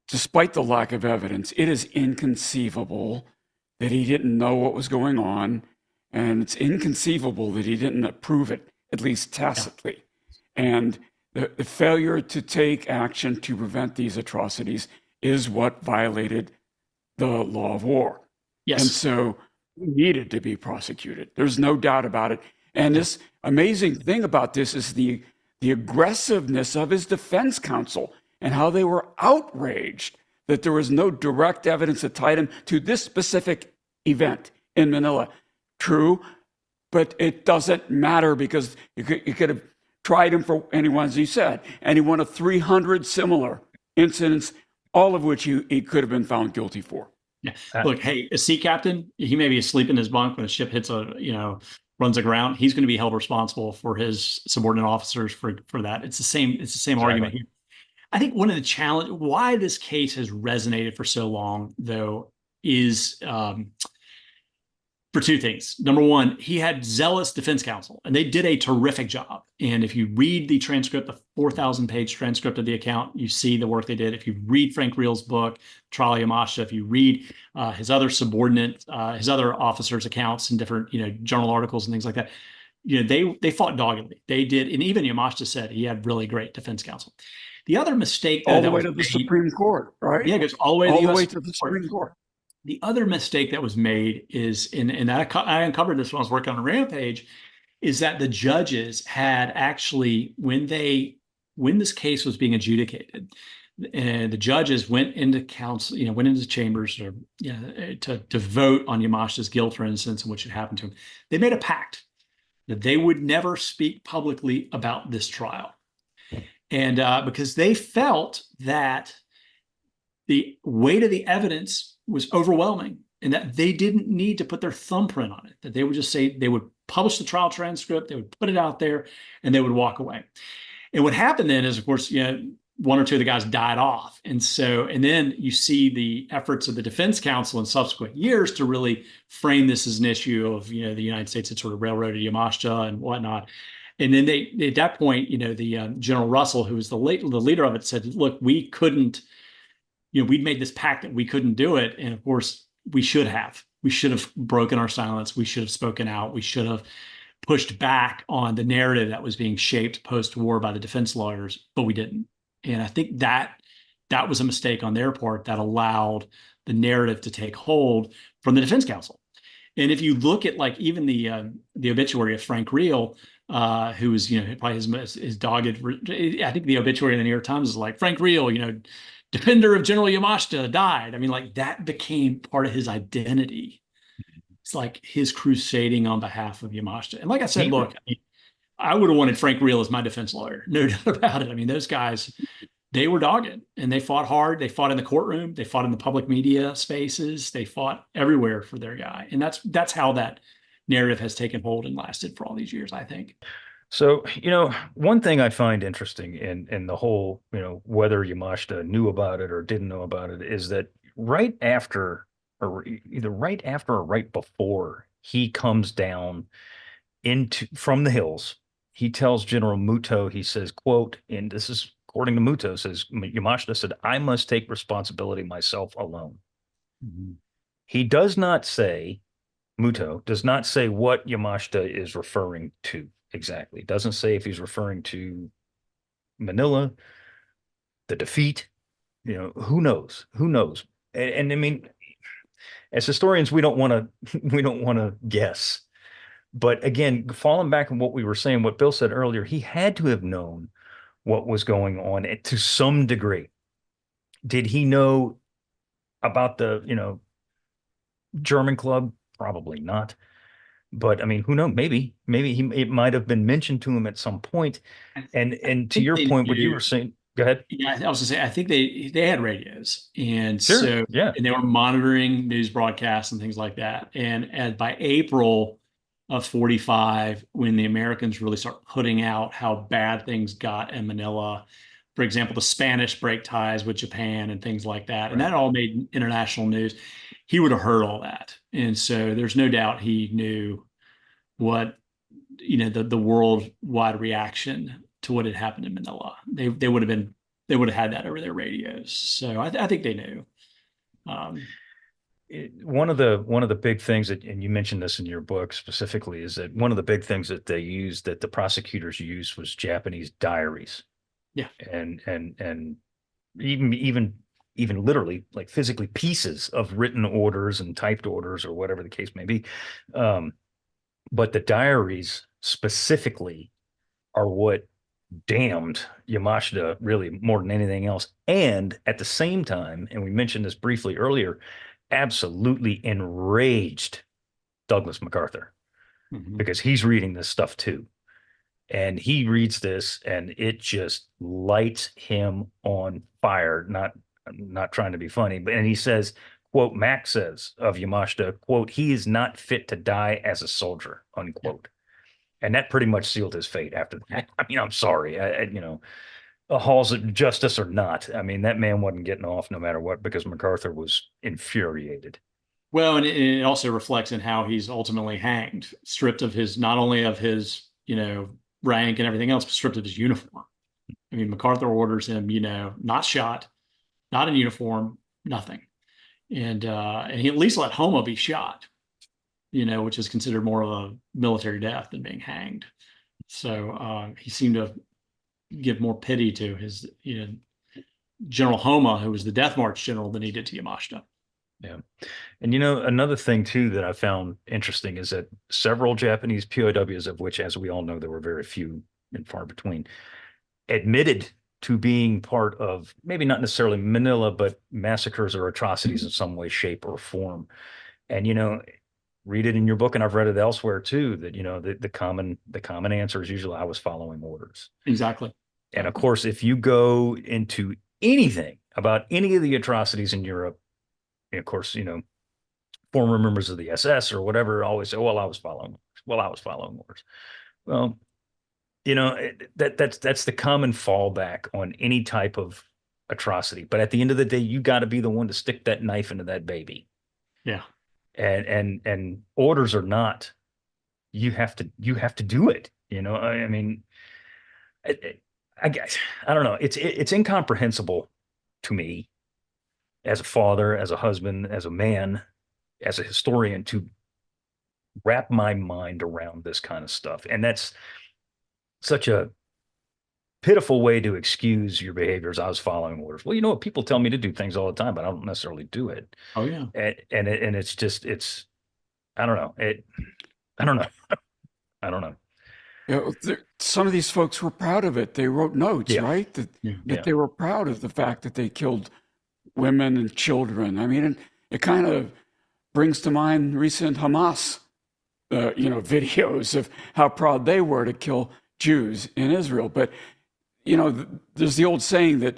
despite the lack of evidence, it is inconceivable that he didn't know what was going on, and it's inconceivable that he didn't approve it, at least tacitly. Yeah. And the failure to take action to prevent these atrocities is what violated the law of war. Yes. And so he needed to be prosecuted. There's no doubt about it. And this amazing thing about this is the aggressiveness of his defense counsel and how they were outraged that there was no direct evidence that tied him to this specific event in Manila. True, but it doesn't matter because you could have tried him for any ones he said, and he won of 300 similar incidents, all of which he could have been found guilty for. Yeah. Look, hey, a sea captain, he may be asleep in his bunk when a ship hits runs aground. He's going to be held responsible for his subordinate officers for that. It's the same exactly. Argument here. I think one of the challenge why this case has resonated for so long, though, is for two things. Number one, he had zealous defense counsel, and they did a terrific job. And if you read the transcript, the 4,000-page transcript of the account, you see the work they did. If you read Frank Reel's book, Trial of Yamashita, if you read his other his other officers' accounts and different, journal articles and things like that, they fought doggedly. They did, and even Yamashita said he had really great defense counsel. The other mistake all the way to the Supreme Court, right? Yeah, it goes all the way to the Supreme Court. The other mistake that was made is, and I uncovered this when I was working on Rampage, is that the judges had actually, when this case was being adjudicated, and the judges went into council, went into chambers to vote on Yamashita's guilt for innocence and what should happen to him. They made a pact that they would never speak publicly about this trial, and because they felt that the weight of the evidence was overwhelming and that they didn't need to put their thumbprint on it, that they would just say, they would publish the trial transcript, they would put it out there, and they would walk away. And what happened then is, of course, one or two of the guys died off. And then you see the efforts of the defense counsel in subsequent years to really frame this as an issue of, the United States had sort of railroaded Yamashita and whatnot. And then at that point, the General Russell, who was the leader of it, said, look, we couldn't, we'd made this pact that we couldn't do it. And of course, we should have broken our silence. We should have spoken out. We should have pushed back on the narrative that was being shaped post-war by the defense lawyers, but we didn't. And I think that was a mistake on their part that allowed the narrative to take hold from the defense counsel. And if you look at even the obituary of Frank Reel, who was, probably his dogged, I think the obituary in the New York Times is like, Frank Reel, defender of General Yamashita died. I mean, that became part of his identity. It's like his crusading on behalf of Yamashita. And like I said, look, I would have wanted Frank Reel as my defense lawyer. No doubt about it. I mean, those guys, they were dogged and they fought hard. They fought in the courtroom. They fought in the public media spaces. They fought everywhere for their guy. And that's how that narrative has taken hold and lasted for all these years, I think. So, one thing I find interesting in the whole, whether Yamashita knew about it or didn't know about it is that right after or right before he comes down from the hills, he tells General Muto, he says, quote, and this is according to Muto, says Yamashita said, I must take responsibility myself alone. Mm-hmm. He does not say, Muto does not say what Yamashita is referring to. Exactly. It doesn't say if he's referring to Manila, the defeat. Who knows? Who knows? And I mean, as historians, we don't want to we don't want to guess. But again, falling back on what we were saying, what Bill said earlier, he had to have known what was going on to some degree. Did he know about the, German club? Probably not. But I mean, who knows? Maybe it might have been mentioned to him at some point. And to think your they point, what you knew. were saying, go ahead. Yeah, I was gonna say, I think they had radios, and Sure. so Yeah. and they were monitoring news broadcasts and things like that. And by April of 45, when the Americans really start putting out how bad things got in Manila, for example, the Spanish break ties with Japan and things like that, and Right. that all made international news. He would have heard all that, and so there's no doubt he knew what the worldwide reaction to what had happened in Manila. They would have had that over their radios. So I think they knew. One of the big things that, and you mentioned this in your book specifically, is that one of the big things that the prosecutors used was Japanese diaries. Yeah. And even literally, like, physically pieces of written orders and typed orders or whatever the case may be. But the diaries specifically are what damned Yamashita really more than anything else. And at the same time, and we mentioned this briefly earlier, absolutely enraged Douglas MacArthur, because he's reading this stuff too. And he reads this and it just lights him on fire. Not trying to be funny, but and he says, quote, Max says of Yamashita, quote, he is not fit to die as a soldier, unquote. And that pretty much sealed his fate after that. I mean, I'm sorry. Halls of justice or not, I mean, that man wasn't getting off no matter what, because MacArthur was infuriated. Well, and it also reflects in how he's ultimately hanged, stripped of his, not only of his, rank and everything else, but stripped of his uniform. I mean, MacArthur orders him, not shot, not in uniform, nothing. And he at least let Homa be shot, which is considered more of a military death than being hanged. So he seemed to give more pity to his, General Homa, who was the Death March general, than he did to Yamashita. Yeah. And another thing too that I found interesting is that several Japanese POWs, of which, as we all know, there were very few and far between, admitted to being part of, maybe not necessarily Manila, but massacres or atrocities in some way, shape, or form. And read it in your book, and I've read it elsewhere too, that the common answer is usually, I was following orders. Exactly. And of course, if you go into anything about any of the atrocities in Europe, of course, former members of the SS or whatever always say, well, I was following orders. Well, that's the common fallback on any type of atrocity. But at the end of the day, you got to be the one to stick that knife into that baby. Yeah. And orders or not, you have to do it. I mean, I guess, I don't know. It's incomprehensible to me, as a father, as a husband, as a man, as a historian, to wrap my mind around this kind of stuff. And that's such a pitiful way to excuse your behaviors. I was following orders. Well, people tell me to do things all the time, but I don't necessarily do it. Oh yeah. And it's just, I don't know. I don't know. I don't know. Some of these folks were proud of it. They wrote notes, Yeah. right? That they were proud of the fact that they killed women and children. I mean, it kind of brings to mind recent Hamas, videos of how proud they were to kill Jews in Israel. But, there's the old saying that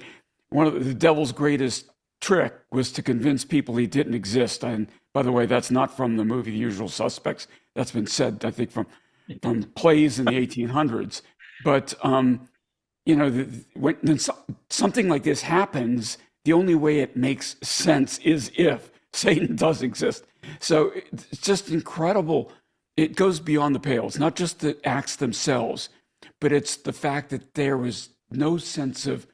one of the devil's greatest trick was to convince people he didn't exist. And by the way, that's not from the movie The Usual Suspects. That's been said, I think, from plays in the 1800s. But, when something like this happens, the only way it makes sense is if Satan does exist. So it's just incredible. It goes beyond the pale. It's not just the acts themselves, but it's the fact that there was no sense of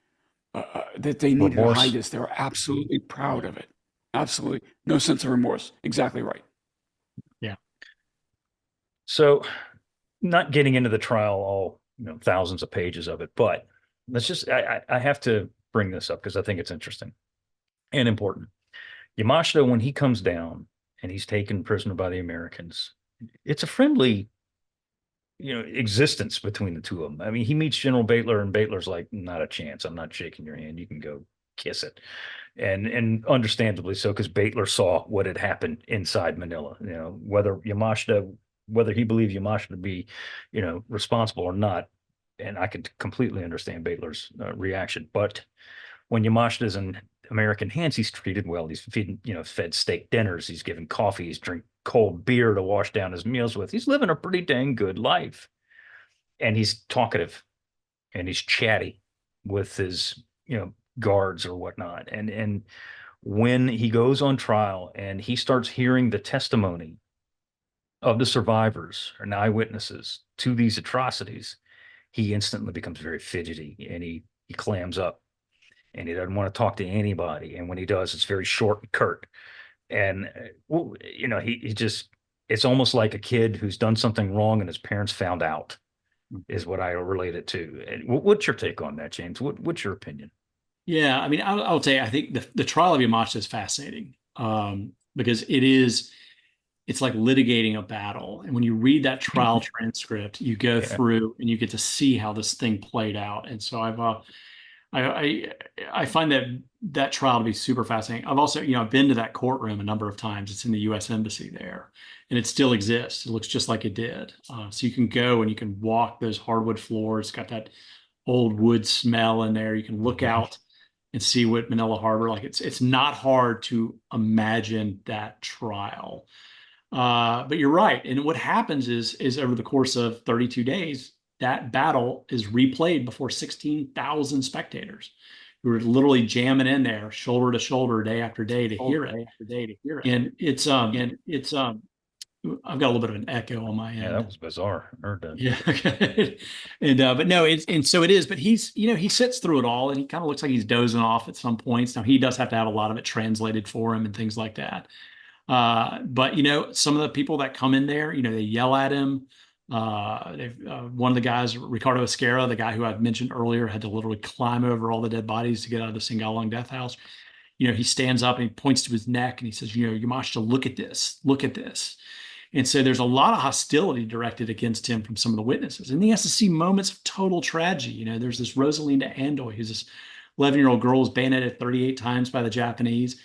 that they needed to hide this. They were absolutely proud of it. Absolutely. No sense of remorse. Exactly right. Yeah. So, not getting into the trial, all thousands of pages of it, but let's just, I have to bring this up because I think it's interesting and important. Yamashita, when he comes down and he's taken prisoner by the Americans, it's a friendly, existence between the two of them. I mean, he meets General Baitler, and Baitler's like, not a chance. I'm not shaking your hand. You can go kiss it. And understandably so, because Baitler saw what had happened inside Manila. Whether he believed Yamashita to be, responsible or not, and I could completely understand Baitler's reaction. But when Yamashita's in American hands, he's treated well. He's fed steak dinners. He's given coffee. He's drink cold beer to wash down his meals with. He's living a pretty dang good life. And he's talkative and he's chatty with his, guards or whatnot. And when he goes on trial and he starts hearing the testimony of the survivors and eyewitnesses to these atrocities, he instantly becomes very fidgety and he clams up and he doesn't want to talk to anybody. And when he does, it's very short and curt. And, he just, it's almost like a kid who's done something wrong and his parents found out is what I relate it to. And what's your take on that, James? What's your opinion? Yeah, I mean, I'll tell you, I think the trial of Yamashita is fascinating because it's like litigating a battle. And when you read that trial transcript, you go through and you get to see how this thing played out. And so I find that trial to be super fascinating. I've also, I've been to that courtroom a number of times. It's in the U.S. Embassy there, and it still exists. It looks just like it did. So you can go and you can walk those hardwood floors. It's got that old wood smell in there. You can look out and see what Manila Harbor like. It's not hard to imagine that trial. But you're right. And what happens is over the course of 32 days, that battle is replayed before 16,000 spectators who are literally jamming in there shoulder to shoulder, day after day to hear it. And it's I've got a little bit of an echo on my end. Yeah, that was bizarre. I heard that. Yeah. And but no, so it is, but he's, he sits through it all and he kind of looks like he's dozing off at some points. Now he does have to have a lot of it translated for him and things like that. But some of the people that come in there, they yell at him. One of the guys, Ricardo Esquerra, the guy who I've mentioned earlier, had to literally climb over all the dead bodies to get out of the Singalong death house. He stands up and he points to his neck and he says, Yamashita, look at this. And so there's a lot of hostility directed against him from some of the witnesses. And he has to see moments of total tragedy. There's this Rosalinda Andoy, who's this 11-year-old girl who's bayoneted 38 times by the Japanese.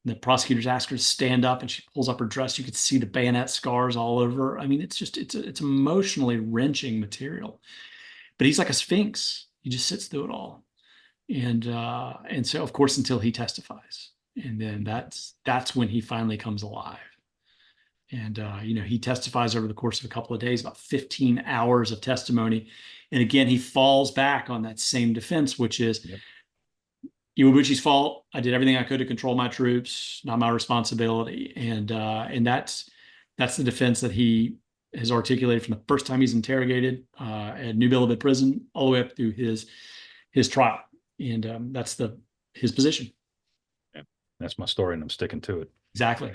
The prosecutors ask her to stand up and she pulls up her dress. You could see the bayonet scars all over her. I mean, it's emotionally wrenching material. But he's like a sphinx. He just sits through it all. And so, of course, until he testifies. And then that's when he finally comes alive. And, he testifies over the course of a couple of days, about 15 hours of testimony. And again, he falls back on that same defense, which is, Iwabuchi's fault. I did everything I could to control my troops, not my responsibility. And that's the defense that he has articulated from the first time he's interrogated at New Bilibid prison all the way up through his trial. And that's his position. Yeah, that's my story, and I'm sticking to it. Exactly.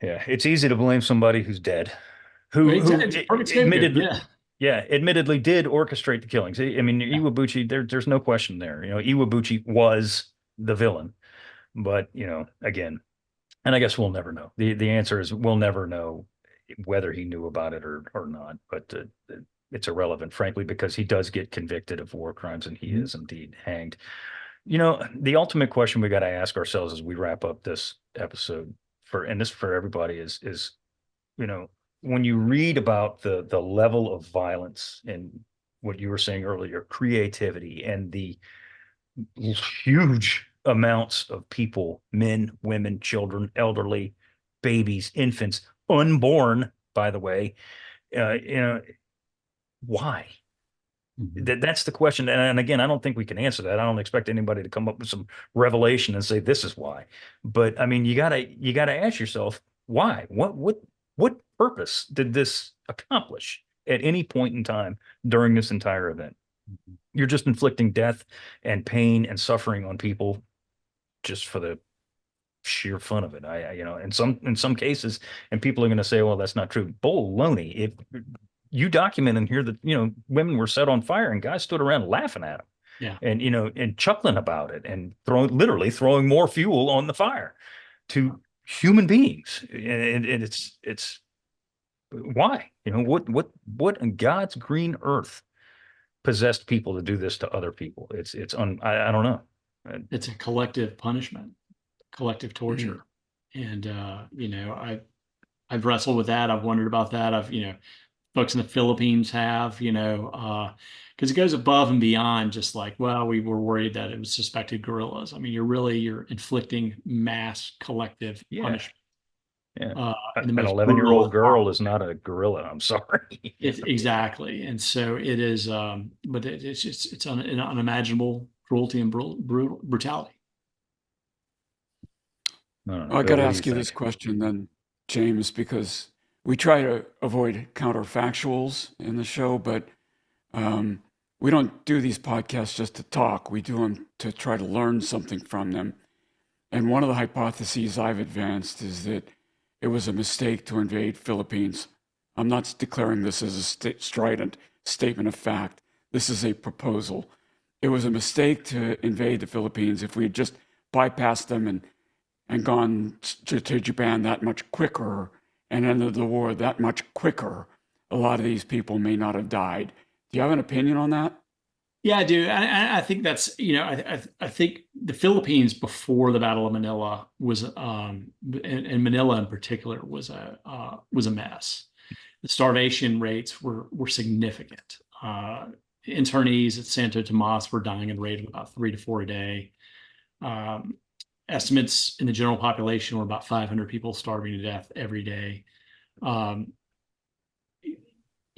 Yeah, it's easy to blame somebody who's dead, who admittedly did orchestrate the killings. I mean, Iwabuchi, there's no question there. Iwabuchi was the villain, but again, and I guess we'll never know. The answer is we'll never know whether he knew about it or not. But it's irrelevant, frankly, because he does get convicted of war crimes and he is indeed hanged. The ultimate question we got to ask ourselves as we wrap up this episode for everybody is when you read about the level of violence and what you were saying earlier, creativity and the huge amounts of people, men, women, children, elderly, babies, infants, unborn, by the way, why? That's the question. And again, I don't think we can answer that. I don't expect anybody to come up with some revelation and say, this is why. But I mean, you gotta ask yourself, why? What purpose did this accomplish at any point in time during this entire event? You're just inflicting death and pain and suffering on people just for the sheer fun of it. In some cases, and people are going to say, well, that's not true. Baloney. If you document and hear that, women were set on fire and guys stood around laughing at them. Yeah. and, and chuckling about it and literally throwing more fuel on the fire to human beings. And it's why, what in God's green earth possessed people to do this to other people? I don't know. It's a collective punishment, collective Mm. torture. And, I've wrestled with that. I've wondered about that. Folks in the Philippines have, because it goes above and beyond just like, well, we were worried that it was suspected guerrillas. I mean, you're inflicting mass collective Yeah. punishment. Yeah. In the An most 11-year-old brutal. girl is not a gorilla. I'm sorry. It's exactly. And so it is, but it's just, it's an unimaginable cruelty and brutality. No, no, no. I Bill, got to what do you ask you this think? question then, James, because we try to avoid counterfactuals in the show, but um, we don't do these podcasts just to talk. We do them to try to learn something from them. And one of the hypotheses I've advanced is that it was a mistake to invade Philippines. I'm not declaring this as a strident statement of fact. This is a proposal. It was a mistake to invade the Philippines. If we had just bypassed them and gone to Japan that much quicker and ended the war that much quicker, a lot of these people may not have died. Do you have an opinion on that? Yeah, I do. I think that's, I think the Philippines before the Battle of Manila was, and Manila in particular was a mess. The starvation rates were significant. Internees at Santo Tomas were dying at a rate of about 3 to 4 a day. Estimates in the general population were about 500 people starving to death every day.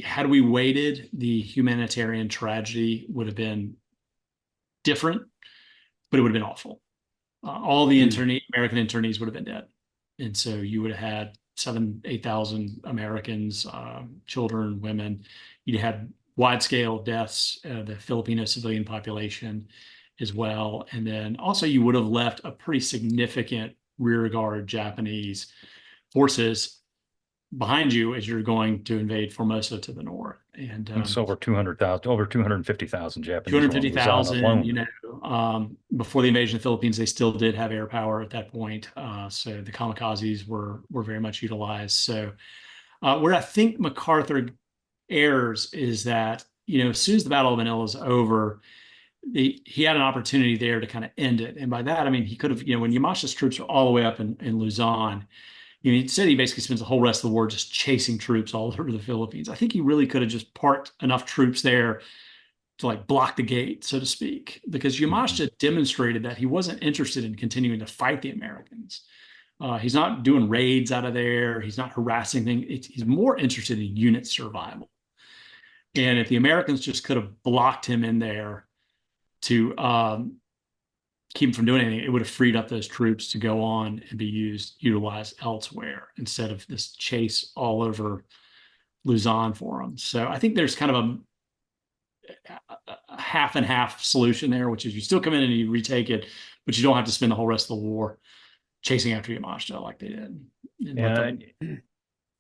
Had we waited, the humanitarian tragedy would have been different, but it would have been awful. All the American internees would have been dead. And so you would have had 8,000 Americans, children, women. You'd had wide scale deaths, the Filipino civilian population as well. And then also you would have left a pretty significant rear guard Japanese forces behind you as you're going to invade Formosa to the north. And It's over 200,000, over 250,000 Japanese on Luzon 250,000, alone. before the invasion of the Philippines, they still did have air power at that point. So the kamikazes were very much utilized. So where I think MacArthur errs is that, as soon as the Battle of Manila is over, he had an opportunity there to kind of end it. And by that, I mean, he could have, when Yamashita's troops are all the way up in Luzon, he said he basically spends the whole rest of the war just chasing troops all over the Philippines. I think he really could have just parked enough troops there to like block the gate, so to speak, because Yamashita demonstrated that he wasn't interested in continuing to fight the Americans. He's not doing raids out of there. He's not harassing things. He's more interested in unit survival. And if the Americans just could have blocked him in there to keep him from doing anything, it would have freed up those troops to go on and be utilized elsewhere instead of this chase all over Luzon for them. So I think there's kind of a half and half solution there, which is you still come in and you retake it, but you don't have to spend the whole rest of the war chasing after Yamashita like they did. Yeah,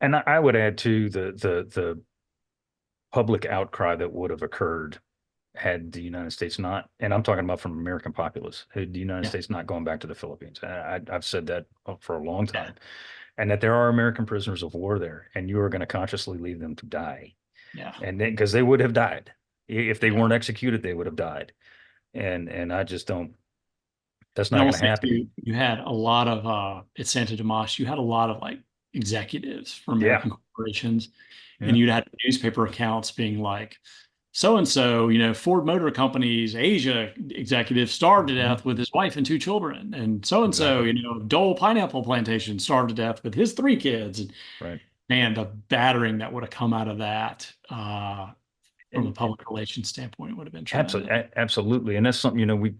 and I would add to the public outcry that would have occurred had the United States not, and I'm talking about from American populace, had the United States not gone back to the Philippines. I've said that for a long time, and that there are American prisoners of war there, and you are going to consciously leave them to die. Yeah. And then, because they would have died. If they weren't executed, they would have died. And I just don't, that's not going to happen. You had a lot of, at Santo Tomas, you had a lot of like executives from American corporations, and you'd had newspaper accounts being like, so-and-so, Ford Motor Company's Asia executive starved to death with his wife and 2 children. And so-and-so, Dole Pineapple Plantation starved to death with his 3 kids. And right. Man, the battering that would have come out of that from a public relations standpoint would have been tremendous. Absolutely. And that's something, we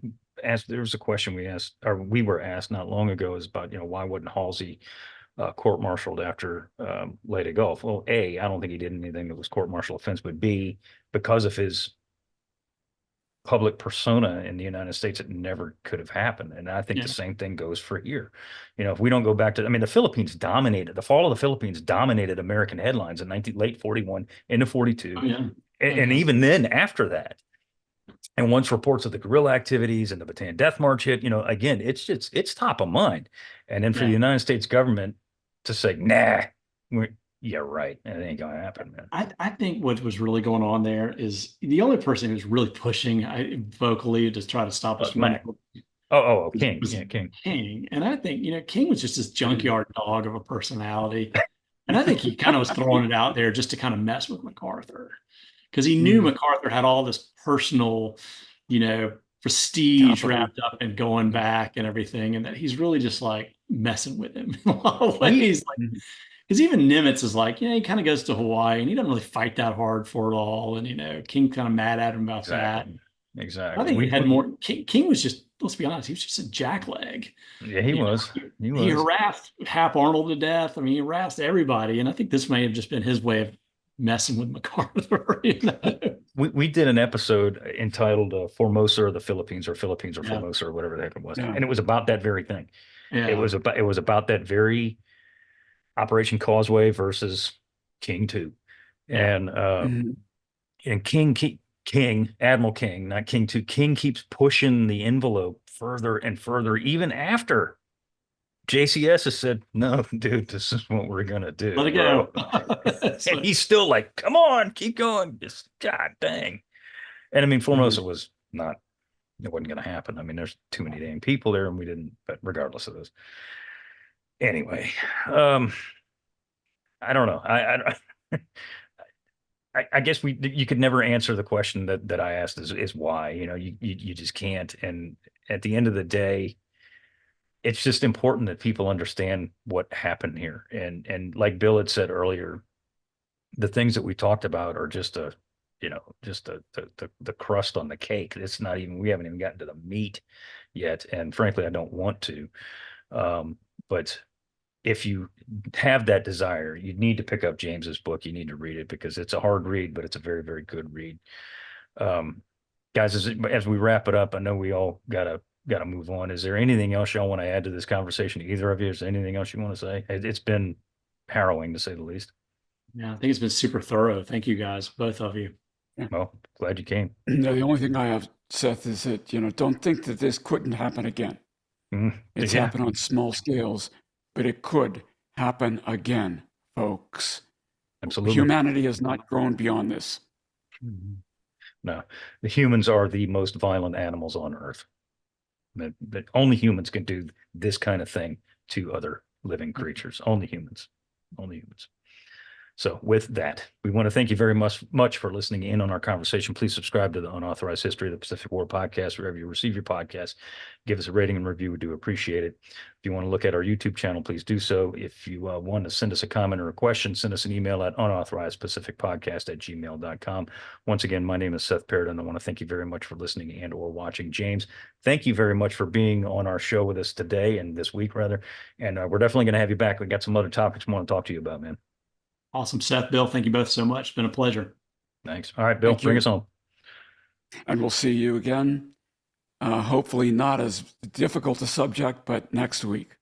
asked, there was a question we asked, or we were asked not long ago, is about, why wasn't Halsey court-martialed after Leyte Gulf? Well, A, I don't think he did anything that was court-martial offense, but B, because of his public persona in the United States, it never could have happened. And I think the same thing goes for here. If we don't go back to, the Philippines dominated, the fall of the Philippines dominated American headlines in late 41 into 42. Oh, yeah. And even then after that. And once reports of the guerrilla activities and the Bataan Death March hit, again, it's top of mind. And then for the United States government to say, nah, yeah, right. It ain't gonna happen, man. I think what was really going on there is the only person who's really pushing vocally to try to stop us from King. was Yeah, King. King. And I think, King was just this junkyard dog of a personality. And I think he kind of was throwing it out there just to kind of mess with MacArthur. Because he knew MacArthur had all this personal, prestige wrapped up in going back and everything, and that he's really just like messing with him in a lot of ways. Because even Nimitz is like, he kind of goes to Hawaii and he doesn't really fight that hard for it all. And, King's kind of mad at him about that. Exactly. I think he had more. King was just, let's be honest, he was just a jackleg. Yeah, he was. He harassed Hap Arnold to death. I mean, he harassed everybody. And I think this may have just been his way of messing with MacArthur. We did an episode entitled Formosa or the Philippines, or Philippines or Formosa, or whatever the heck it was. And it was about that very thing. It was about that very Operation Causeway versus King 2. And Admiral King, not King 2, King keeps pushing the envelope further and further, even after JCS has said, no, dude, this is what we're going to do. Let it go. And he's still like, come on, keep going. Just, God dang. And I mean, Formosa was not, it wasn't going to happen. I mean, there's too many damn people there, and we didn't, but regardless of this. Anyway, I don't know. I guess you could never answer the question that I asked is why. You just can't. And at the end of the day, it's just important that people understand what happened here. And like Bill had said earlier, the things that we talked about are just the crust on the cake. It's not even, we haven't even gotten to the meat yet. And frankly, I don't want to. But if you have that desire, you need to pick up James's book. You need to read it because it's a hard read, but it's a very, very good read. Guys, as we wrap it up, I know we all gotta move on. Is there anything else y'all want to add to this conversation? Either of you, is there anything else you want to say? It's been harrowing, to say the least. Yeah, I think it's been super thorough. Thank you guys, both of you. Well, glad you came. No, the only thing I have, Seth, is that, don't think that this couldn't happen again. It's happened on small scales, but it could happen again, folks. Absolutely. Humanity has not grown beyond this. No, the humans are the most violent animals on Earth. That only humans can do this kind of thing to other living creatures. Only humans. Only humans. So with that, we want to thank you very much for listening in on our conversation. Please subscribe to the Unauthorized History of the Pacific War podcast, wherever you receive your podcast. Give us a rating and review. We do appreciate it. If you want to look at our YouTube channel, please do so. If you want to send us a comment or a question, send us an email at unauthorizedpacificpodcast@gmail.com. Once again, my name is Seth Parrott, and I want to thank you very much for listening and or watching. James, thank you very much for being on our show with us today, and this week rather. And we're definitely going to have you back. We got some other topics we want to talk to you about, man. Awesome. Seth, Bill, thank you both so much. It's been a pleasure. Thanks. All right, Bill, bring us home. And we'll see you again. Hopefully not as difficult a subject, but next week.